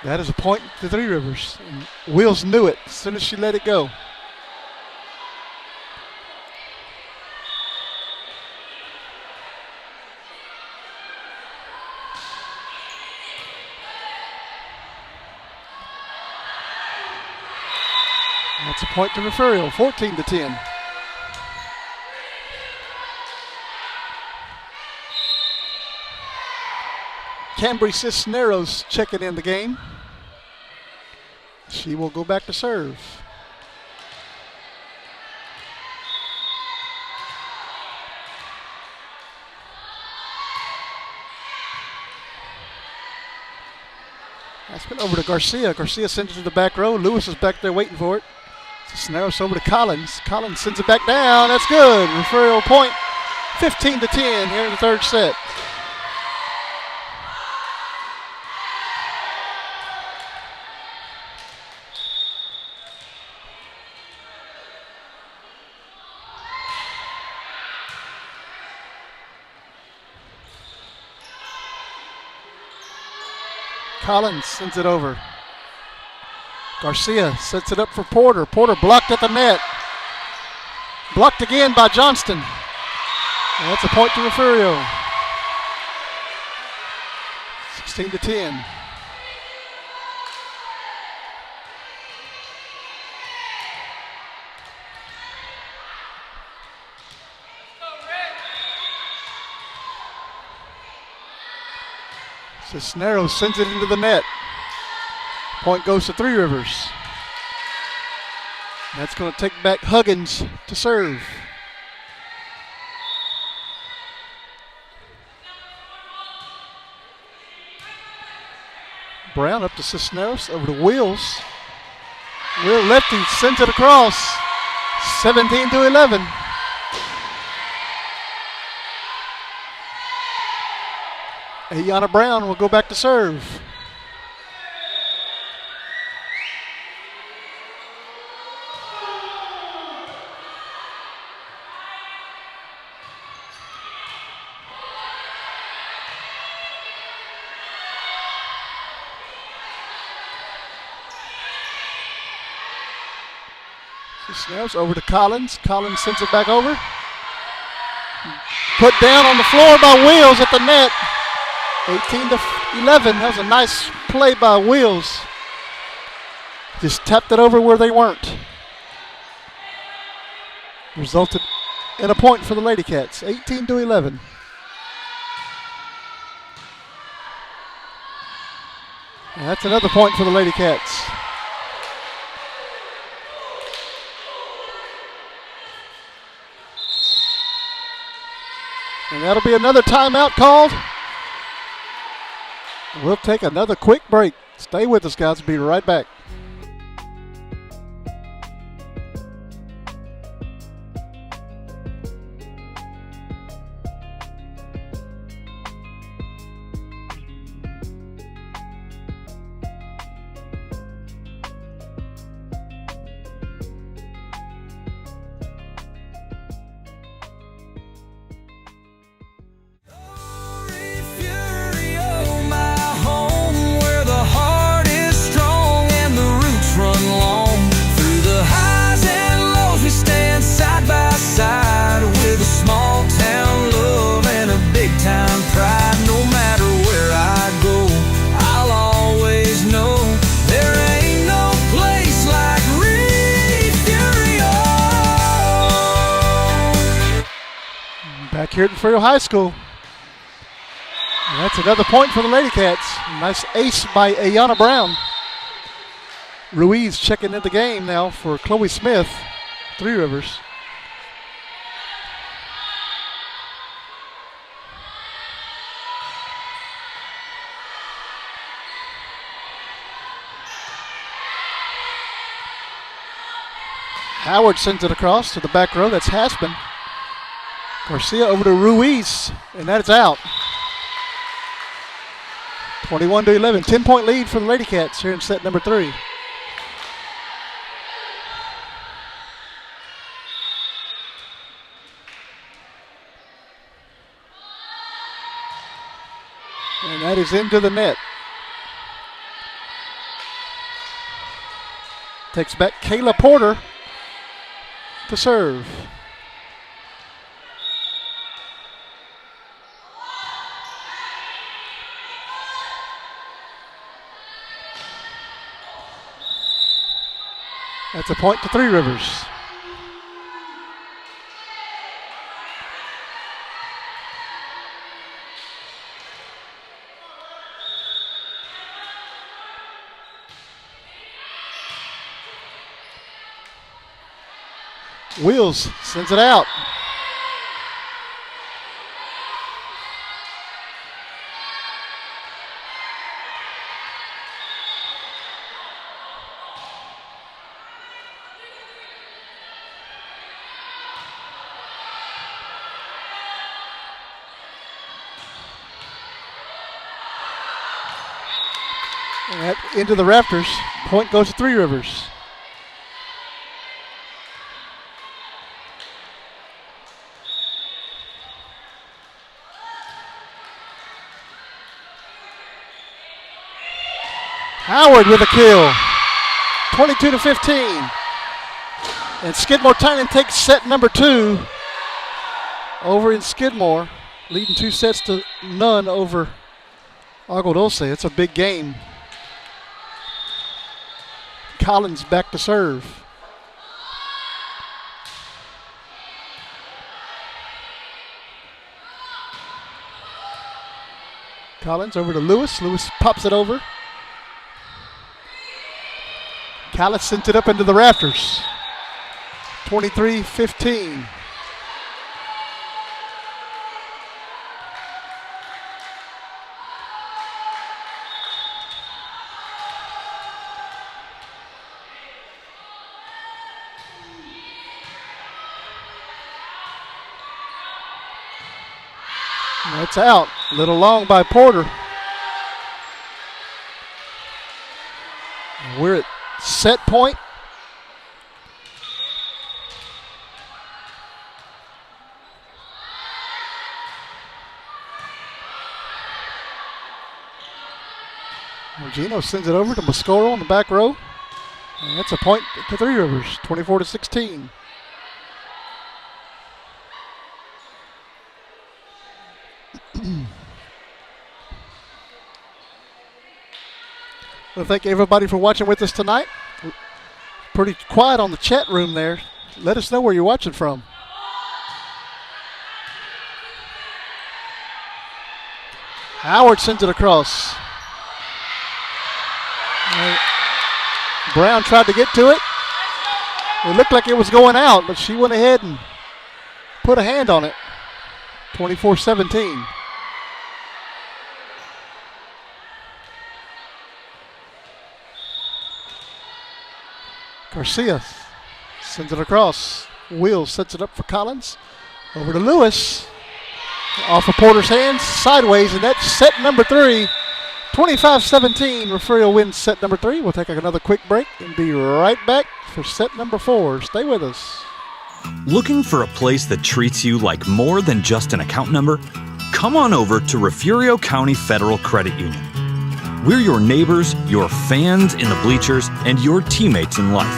That is a point to Three Rivers. And Wills knew it as soon as she let it go. That's a point to Refugio, 14-10. Cambry Cisneros checking in the game. She will go back to serve. That's been over to Garcia. Garcia sends it to the back row. Lewis is back there waiting for it. Cisneros over to Collins. Collins sends it back down. That's good. Refugio point, 15-10 here in the third set. Collins sends it over. Garcia sets it up for Porter. Porter blocked at the net. Blocked again by Johnston. And that's a point to Refugio. 16-10. Cisneros sends it into the net. Point goes to Three Rivers. That's going to take back Huggins to serve. Brown up to Cisneros, over to Wills. Will lefty sends it across. 17-11. Ayana Brown will go back to serve. Cisneros over to Collins. Collins sends it back over. Put down on the floor by Wills at the net. 18-11. That was a nice play by Wills. Just tapped it over where they weren't. Resulted in a point for the Lady Cats. 18-11. And that's another point for the Lady Cats. And that'll be another timeout called. We'll take another quick break. Stay with us, guys. We'll be right back. here at Refugio High School. And that's another point for the Lady Cats. Nice ace by Ayana Brown. Ruiz checking in the game now for Chloe Smith, Three Rivers. Howard sends it across to the back row. That's Haspin. Garcia over to Ruiz, and that is out. 21-11, 10-point lead for the Lady Cats here in set number 3. And that is into the net. Takes back Kayla Porter to serve. That's a point to Three Rivers. Wheels sends it out. And into the rafters. Point goes to Three Rivers. Howard with a kill. 22-15. And Skidmore Tynan takes set number 2 over in Skidmore, leading 2 sets to none over Agua Dulce. It's a big game. Collins back to serve. Collins over to Lewis. Lewis pops it over. Collins sent it up into the rafters. 23-15. That's out. A little long by Porter. We're at set point. Gino sends it over to Mascoro on the back row. And that's a point to Three Rivers, 24-16. Well, thank everybody for watching with us tonight. Pretty quiet on the chat room there. Let us know where you're watching from. Howard sends it across. Brown tried to get to it. It looked like it was going out, but she went ahead and put a hand on it. 24-17. Garcia sends it across. Wheels sets it up for Collins. Over to Lewis. Off of Porter's hands, sideways, and that's set number 3. 25-17. Refugio wins set number 3. We'll take another quick break and be right back for set number 4. Stay with us. Looking for a place that treats you like more than just an account number? Come on over to Refugio County Federal Credit Union. We're your neighbors, your fans in the bleachers, and your teammates in life.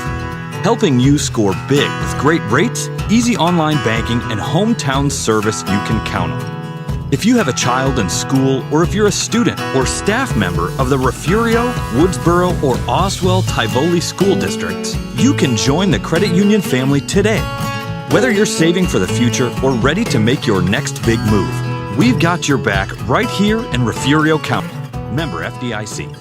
Helping you score big with great rates, easy online banking, and hometown service you can count on. If you have a child in school, or if you're a student or staff member of the Refugio, Woodsboro, or Oswell Tivoli school districts, you can join the credit union family today. Whether you're saving for the future or ready to make your next big move, we've got your back right here in Refugio County. Member FDIC.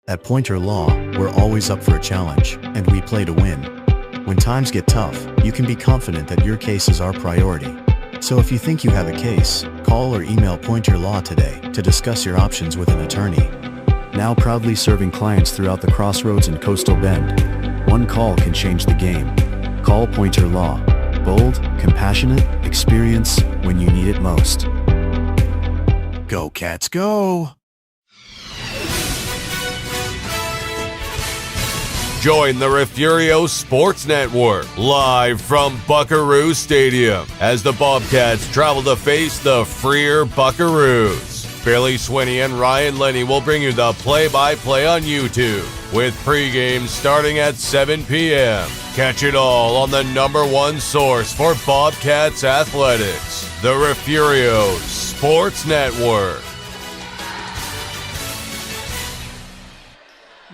At Pointer Law, we're always up for a challenge, and we play to win. When times get tough, you can be confident that your case is our priority. So if you think you have a case, call or email Pointer Law today to discuss your options with an attorney. Now proudly serving clients throughout the Crossroads and Coastal Bend, one call can change the game. Call Pointer Law. Bold, compassionate, experience when you need it most. Go Cats, go! Join the Refugio Sports Network live from Buckaroo Stadium as the Bobcats travel to face the Freer Buckaroos. Billy Swinney and Ryan Lenny will bring you the play-by-play on YouTube with pregame starting at 7 p.m. Catch it all on the #1 source for Bobcats athletics, the Refugio Sports Network.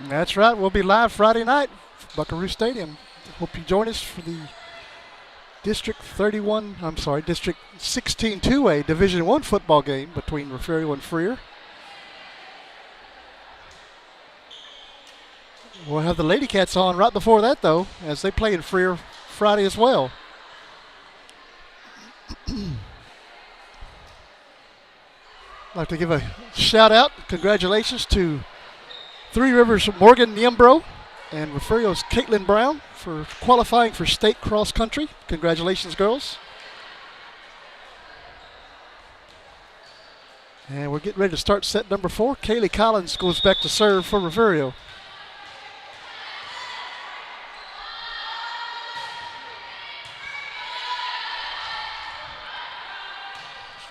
That's right. We'll be live Friday night, Buckaroo Stadium. Hope you join us for the District 16 2A Division I football game between Refugio and Freer. We'll have the Lady Cats on right before that, though, as they play in Freer Friday as well. I'd like to give a shout out, congratulations to Three Rivers' Morgan Niembro and Refugio's Caitlin Brown for qualifying for state cross country. Congratulations, girls. And we're getting ready to start set number 4. Kaylee Collins goes back to serve for Refugio.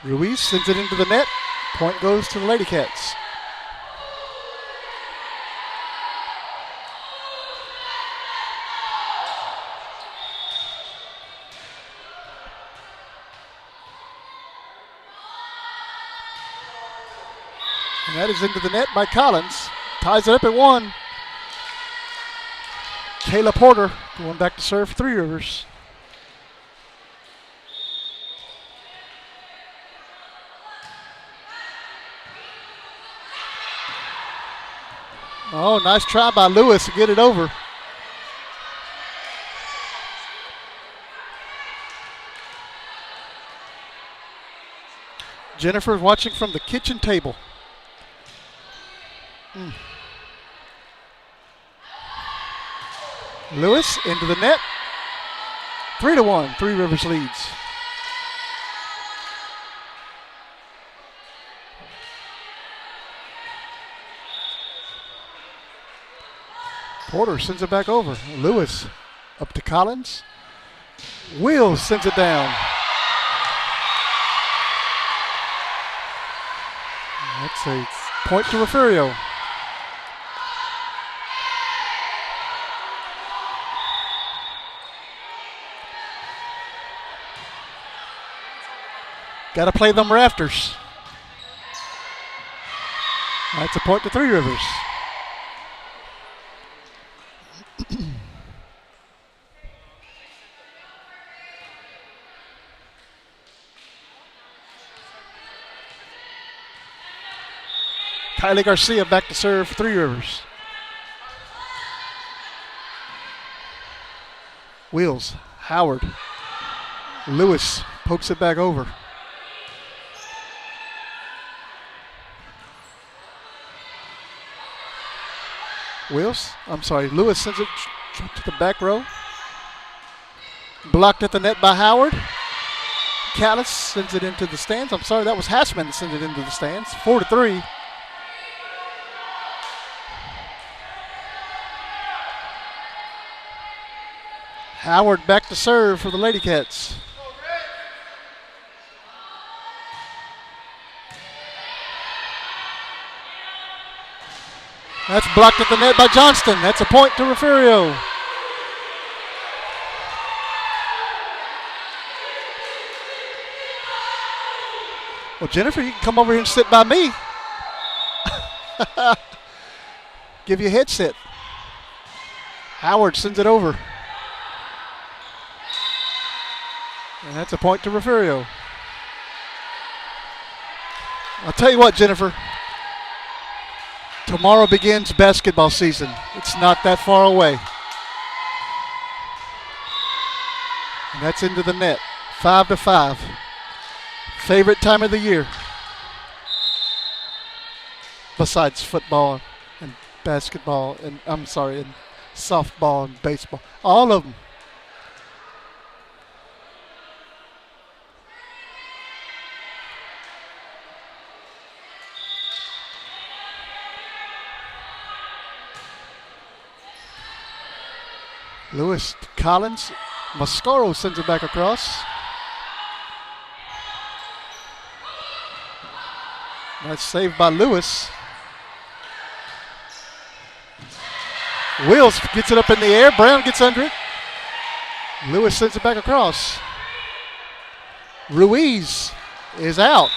Ruiz sends it into the net. Point goes to the Lady Cats. And that is into the net by Collins. Ties it up at 1. Kayla Porter going back to serve Three Rivers. Oh, nice try by Lewis to get it over. Jennifer's watching from the kitchen table. Lewis into the net. 3-1, Three Rivers leads. Porter sends it back over. Lewis up to Collins. Wills sends it down. That's a point to Refugio. Got to play them rafters. That's a point to Three Rivers. Kylie Garcia back to serve for Three Rivers. Wheels, Howard, Lewis Pokes it back over. Lewis sends it to the back row. Blocked at the net by Howard. Callis sends it into the stands. I'm sorry, that was Hassman that sent it into the stands. 4-3. Howard back to serve for the Lady Cats. That's blocked at the net by Johnston. That's a point to Refugio. Well, Jennifer, you can come over here and sit by me. Give you a headset. Howard sends it over. And that's a point to Refugio. I'll tell you what, Jennifer. Tomorrow begins basketball season. It's not that far away. And that's into the net. 5-5. Favorite time of the year. Besides football and basketball and and softball and baseball. All of them. Lewis, Collins, Mascaro sends it back across. That's saved by Lewis. Wills gets it up in the air. Brown gets under it. Lewis sends it back across. Ruiz is out.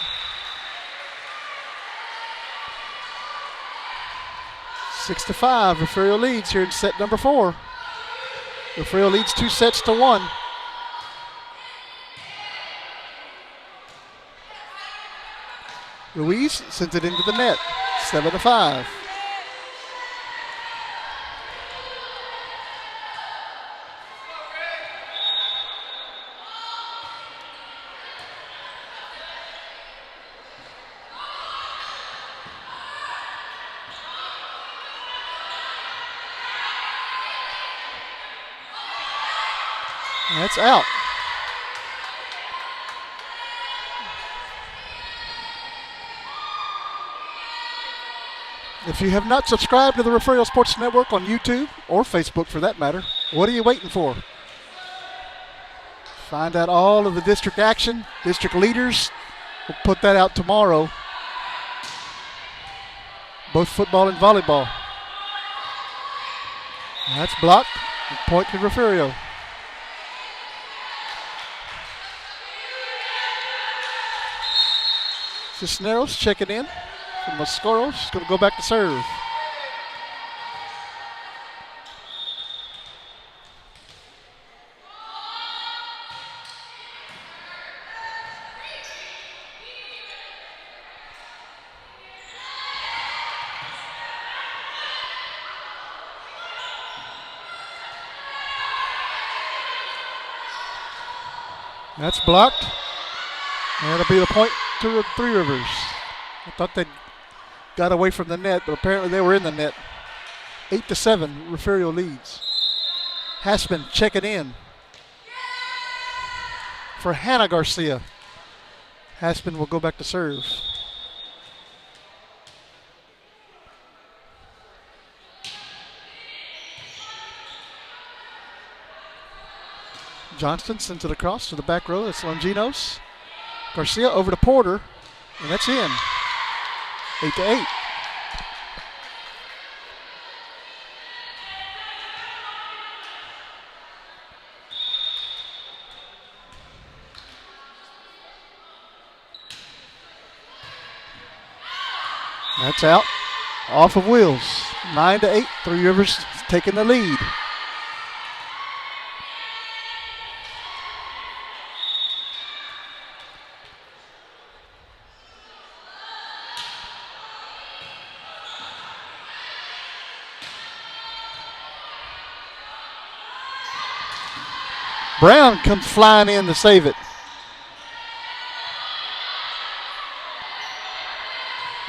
6-5. Refugio leads here in set number 4. Refugio leads 2-1. Ruiz sends it into the net. 7-5. That's out. If you have not subscribed to the Refugio Sports Network on YouTube or Facebook for that matter, what are you waiting for? Find out all of the district action, district leaders. We'll put that out tomorrow. Both football and volleyball. That's blocked. Point to Refugio. Cisneros checking in from Mascaro. She's going to go back to serve. That's blocked. That'll be the point to Three Rivers. I thought they got away from the net, but apparently they were in the net. 8-7, Refugio leads. Hassman checking in for Hannah Garcia. Hassman will go back to serve. Johnston sends it across to the back row. That's Longinos. Garcia over to Porter, and that's in. 8-8. That's out. Off of Wheels. 9-8. Three Rivers taking the lead. Brown comes flying in to save it.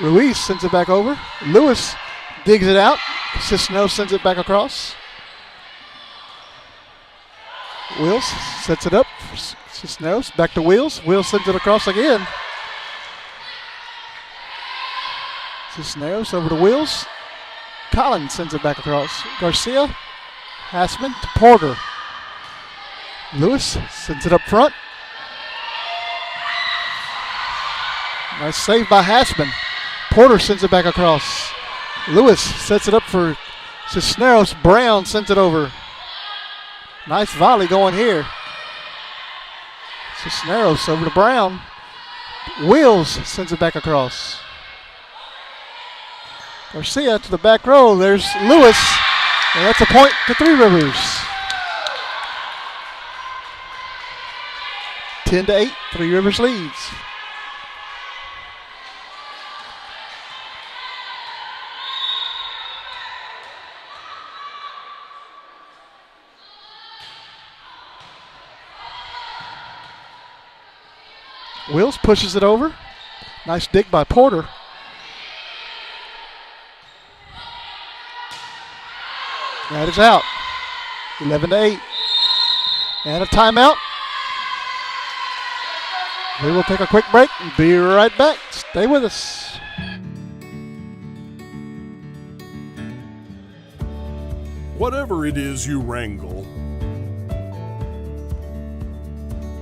Ruiz sends it back over. Lewis digs it out. Cisneros sends it back across. Wills sets it up. Cisneros back to Wills. Wills sends it across again. Cisneros over to Wills. Collins sends it back across. Garcia, Hassman to Porter. Lewis sends it up front. Nice save by Hassman. Porter sends it back across. Lewis sets it up for Cisneros. Brown sends it over. Nice volley going here. Cisneros over to Brown. Wills sends it back across. Garcia to the back row. There's Lewis. And that's a point to Three Rivers. 10-8, Three Rivers leads. Wills pushes it over. Nice dig by Porter. That is out. 11-8. And a timeout. We will take a quick break and be right back. Stay with us. Whatever it is you wrangle,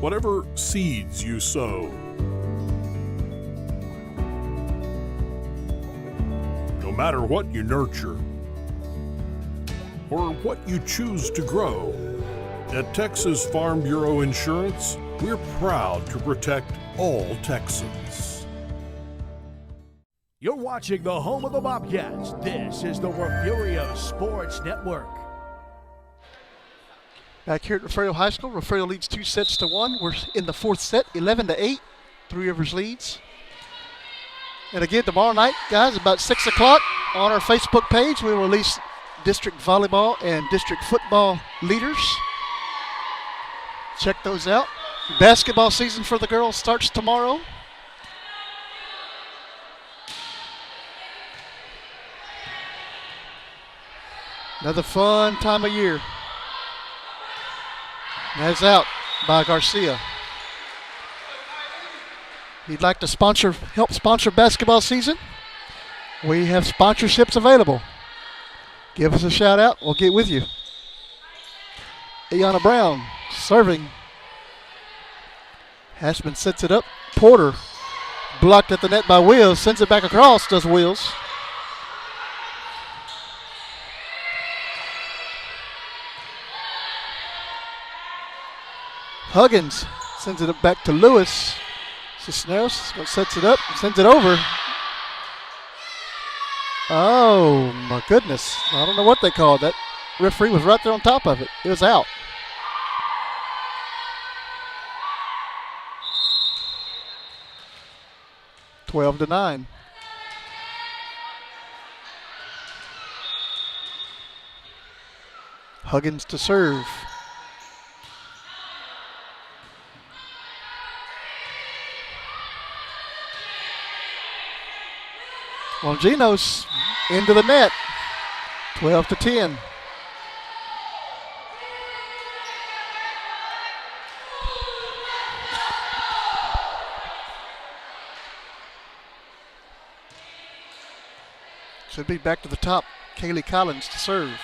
whatever seeds you sow, no matter what you nurture or what you choose to grow, at Texas Farm Bureau Insurance, we're proud to protect all Texans. You're watching the home of the Bobcats. This is the Refugio Sports Network. Back here at Refugio High School, Refugio leads 2-1. We're in the fourth set, 11-8. Three Rivers leads. And again, tomorrow night, guys, about 6 o'clock on our Facebook page, we will release district volleyball and district football leaders. Check those out. Basketball season for the girls starts tomorrow. Another fun time of year. That's out by Garcia. If you'd like to help sponsor basketball season, we have sponsorships available. Give us a shout out. We'll get with you. Ayanna Brown serving. Hassman sets it up. Porter blocked at the net by Wills. Sends it back across, does Wills. Huggins sends it back to Lewis. Cisneros sets it up, sends it over. Oh my goodness. I don't know what they called that. Referee was right there on top of it. It was out. Twelve to 9. Huggins to serve. Longino's into the net. 12 to 10. Should be back to the top. Kaylee Collins to serve.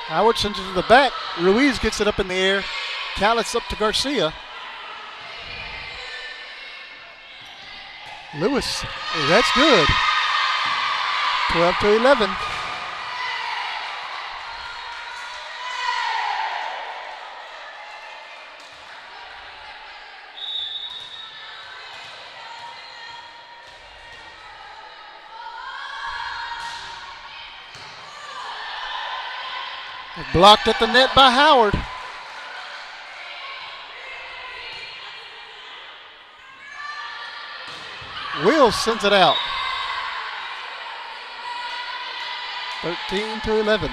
Howard sends it to the back. Ruiz gets it up in the air. Callis up to Garcia. Lewis, that's good. 12 to 11. Blocked at the net by Howard. Wills sends it out. 13-11.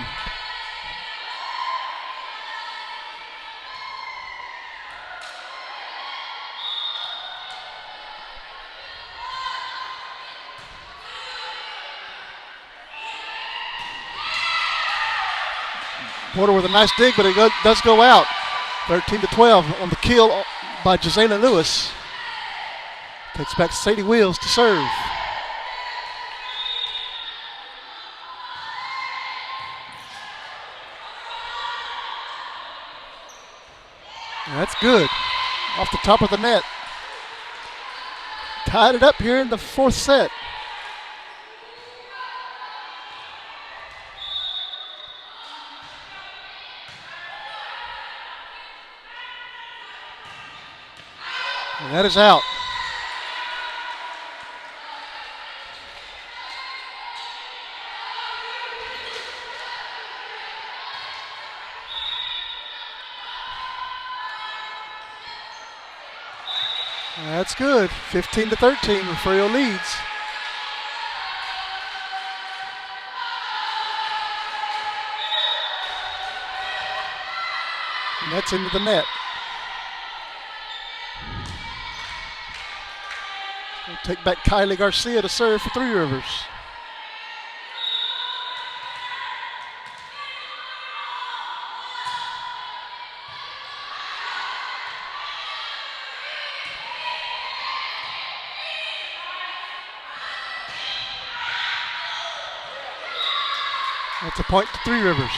Porter with a nice dig, but it does go out. 13-12 on the kill by Jazayla Lewis. Takes back Sadie Wheels to serve. That's good. Off the top of the net. Tied it up here in the fourth set. And that is out. That's good. 15-13, Refugio leads. And that's into the net. We'll take back Kylie Garcia to serve for Three Rivers. That's a point to Three Rivers.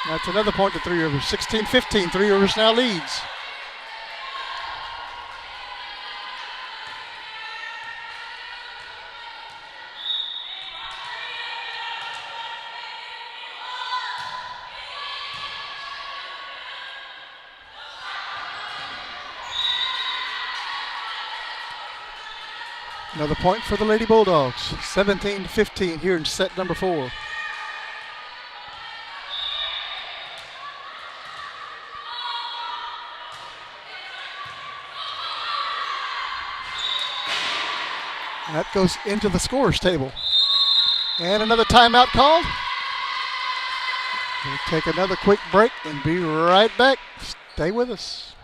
That's another point to Three Rivers. 16-15, Three Rivers now leads. Another point for the Lady Bulldogs. 17-15 here in set number 4. That goes into the scorer's table. And another timeout called. We'll take another quick break and be right back. Stay with us.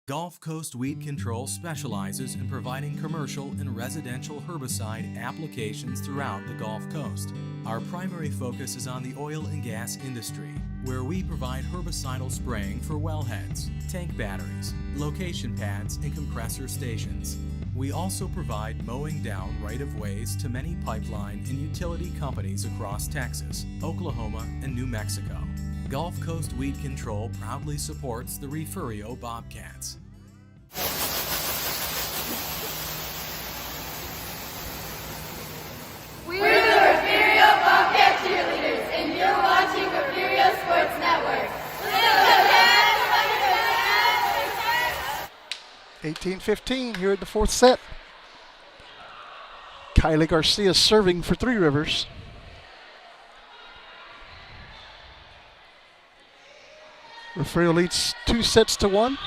Gulf Coast Weed Control specializes in providing commercial and residential herbicide applications throughout the Gulf Coast. Our primary focus is on the oil and gas industry, where we provide herbicidal spraying for wellheads, tank batteries, location pads, and compressor stations. We also provide mowing down right-of-ways to many pipeline and utility companies across Texas, Oklahoma, and New Mexico. Gulf Coast Weed Control proudly supports the Refugio Bobcats. We're the Refugio Bobcat cheerleaders, and you're watching Refugio Sports Network. 18-15 here in the fourth set. Kylie Garcia serving for Three Rivers. Refugio leads 2-1.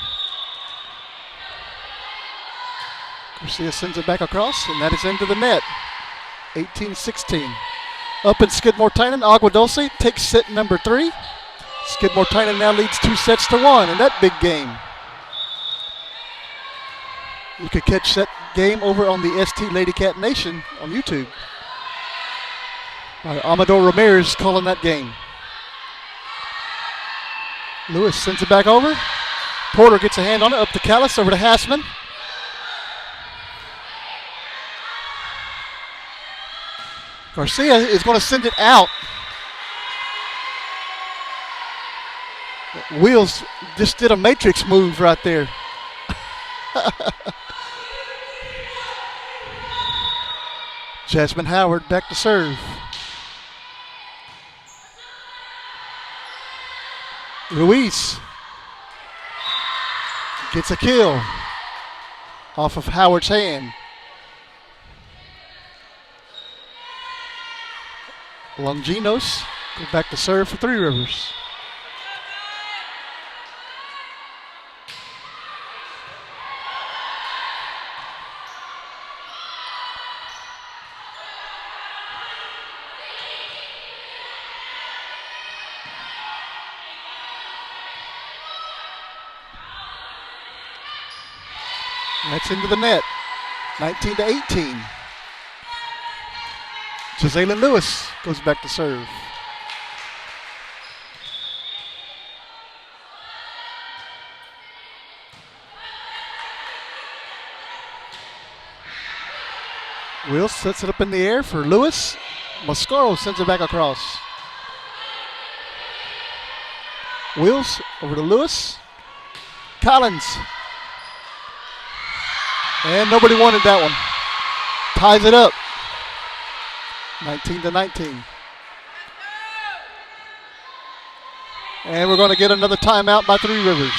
Garcia sends it back across, and that is into the net. 18-16. Up in Skidmore-Tynan, Agua Dulce takes set number 3. Skidmore-Tynan now leads 2-1 in that big game. You could catch that game over on the ST Lady Cat Nation on YouTube. Amador Ramirez calling that game. Lewis sends it back over. Porter gets a hand on it, up to Callis, over to Hassman. Garcia is going to send it out. Wheels just did a matrix move right there. Jasmine Howard back to serve. Ruiz gets a kill off of Howard's hand. Longinos go back to serve for Three Rivers. That's into the net. 19-18. Gisela Lewis goes back to serve. Wills sets it up in the air for Lewis. Mascaro sends it back across. Wills over to Lewis. Collins. And nobody wanted that one. Ties it up. 19-19. And we're going to get another timeout by Three Rivers.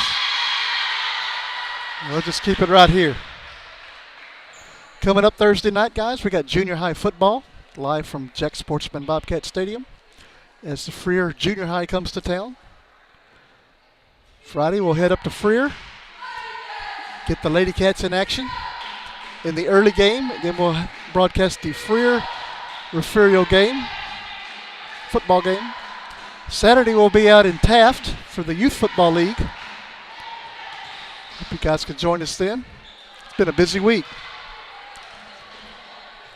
We'll just keep it right here. Coming up Thursday night, guys, we got junior high football live from Jack Sportsman Bobcat Stadium as the Freer Junior High comes to town. Friday, we'll head up to Freer, get the Lady Cats in action in the early game. Then we'll broadcast the Freer Refugio game, football game. Saturday, we'll be out in Taft for the Youth Football League. Hope you guys can join us then. It's been a busy week.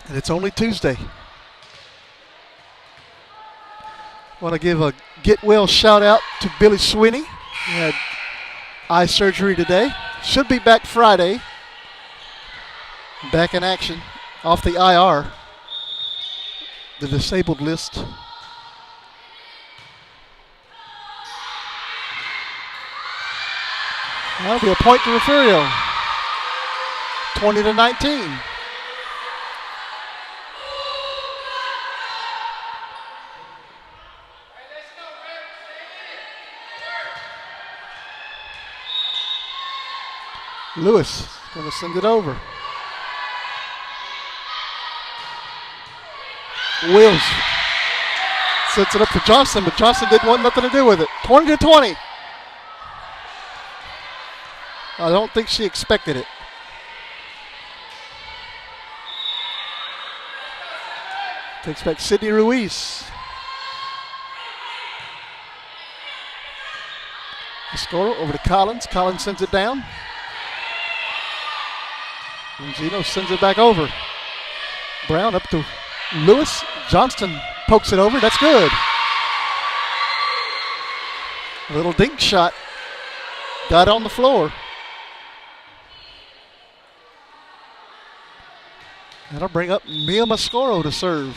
And it's only Tuesday. Want to give a get well shout out to Billy Sweeney. He had eye surgery today. Should be back Friday. Back in action off the IR, the disabled list. That'll be a point to Refugio. 20-19. Lewis going to send it over. Wills sets it up for Johnson, but Johnson didn't want nothing to do with it. 20-20. I don't think she expected it. Takes back Sydney Ruiz. The score over to Collins. Collins sends it down. And Gino sends it back over. Brown up to Lewis. Johnston pokes it over. That's good. A little dink shot. Got on the floor. That'll bring up Mia Mascaro to serve.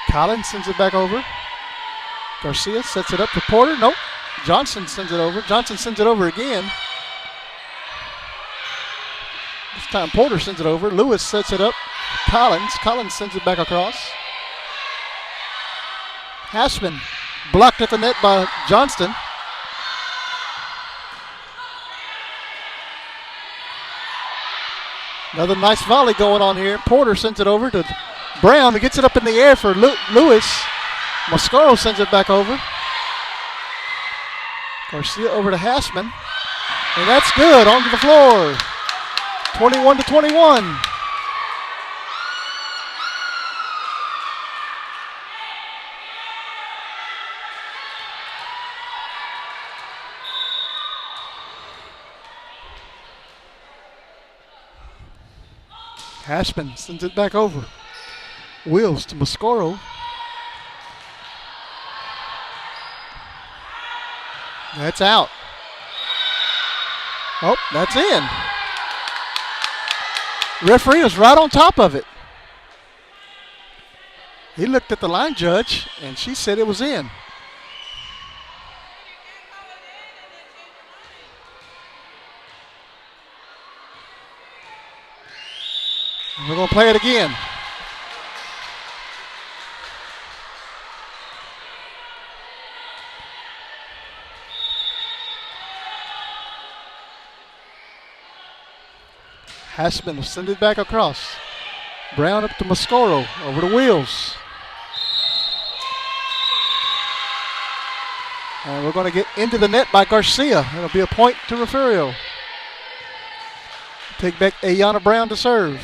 Collins sends it back over. Garcia sets it up to Porter. Nope. Johnson sends it over. Johnson sends it over again. This time Porter sends it over. Lewis sets it up. Collins. Collins sends it back across. Hashman blocked at the net by Johnston. Another nice volley going on here. Porter sends it over to Brown, who gets it up in the air for Lewis. Mascaro sends it back over. Garcia over to Hashman. And that's good, onto the floor. 21-21. Hashman sends it back over. Wills to Mascaro. That's out. Oh, that's in. Referee was right on top of it. He looked at the line judge, and she said it was in. And we're going to play it again. Hassman will send it back across. Brown up to Mascoro, over the wheels. And we're going to get into the net by Garcia. It'll be a point to Refugio. Take back Ayana Brown to serve.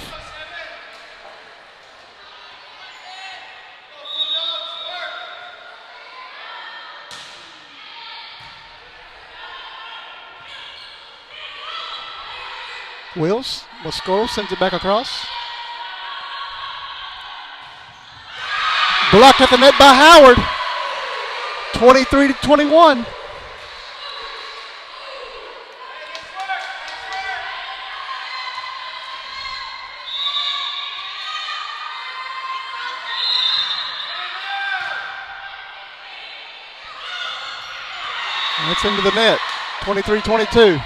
Wills, Mascoro sends it back across. Blocked at the net by Howard. 23-21. That's into the net. 23-22.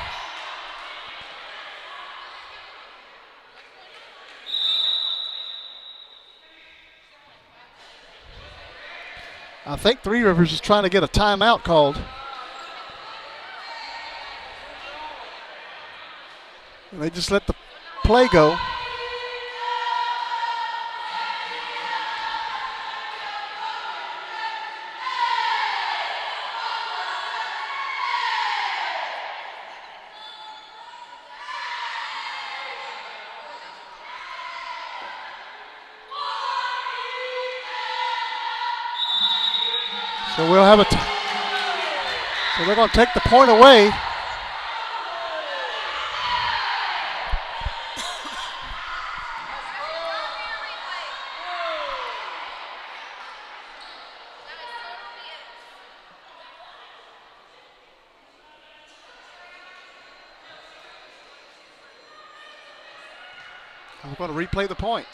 I think Three Rivers is trying to get a timeout called. And they just let the play go. So we'll have so they're going to take the point away. I'm going to replay the point.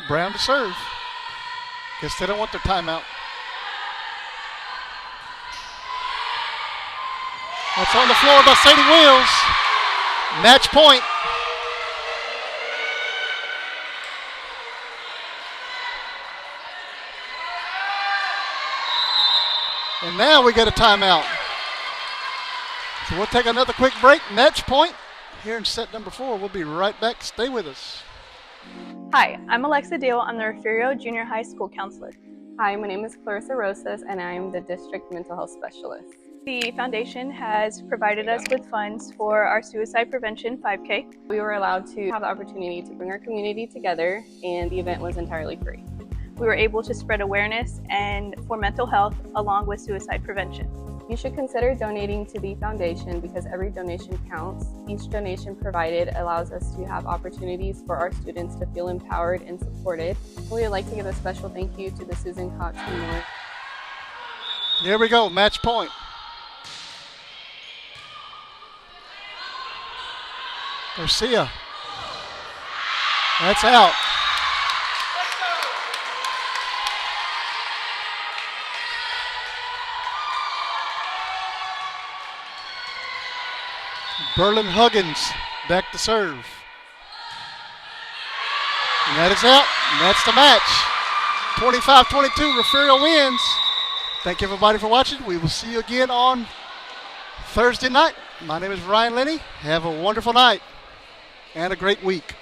Brown to serve. Guess they don't want their timeout. That's on the floor by Sadie Wills. Match point. And now we get a timeout. So we'll take another quick break. Match point here in set number 4. We'll be right back. Stay with us. Hi, I'm Alexa Dale. I'm the Refugio Junior High School Counselor. Hi, my name is Clarissa Rosas, and I'm the District Mental Health Specialist. The foundation has provided us with funds for our suicide prevention 5K. We were allowed to have the opportunity to bring our community together, and the event was entirely free. We were able to spread awareness and for mental health along with suicide prevention. You should consider donating to the foundation because every donation counts. Each donation provided allows us to have opportunities for our students to feel empowered and supported. We would like to give a special thank you to the Susan Cox Memorial. Here we go, match point. Garcia. That's out. Berlin Huggins back to serve. And that is out. And that's the match. 25-22, Refugio wins. Thank you everybody for watching. We will see you again on Thursday night. My name is Ryan Lenny. Have a wonderful night and a great week.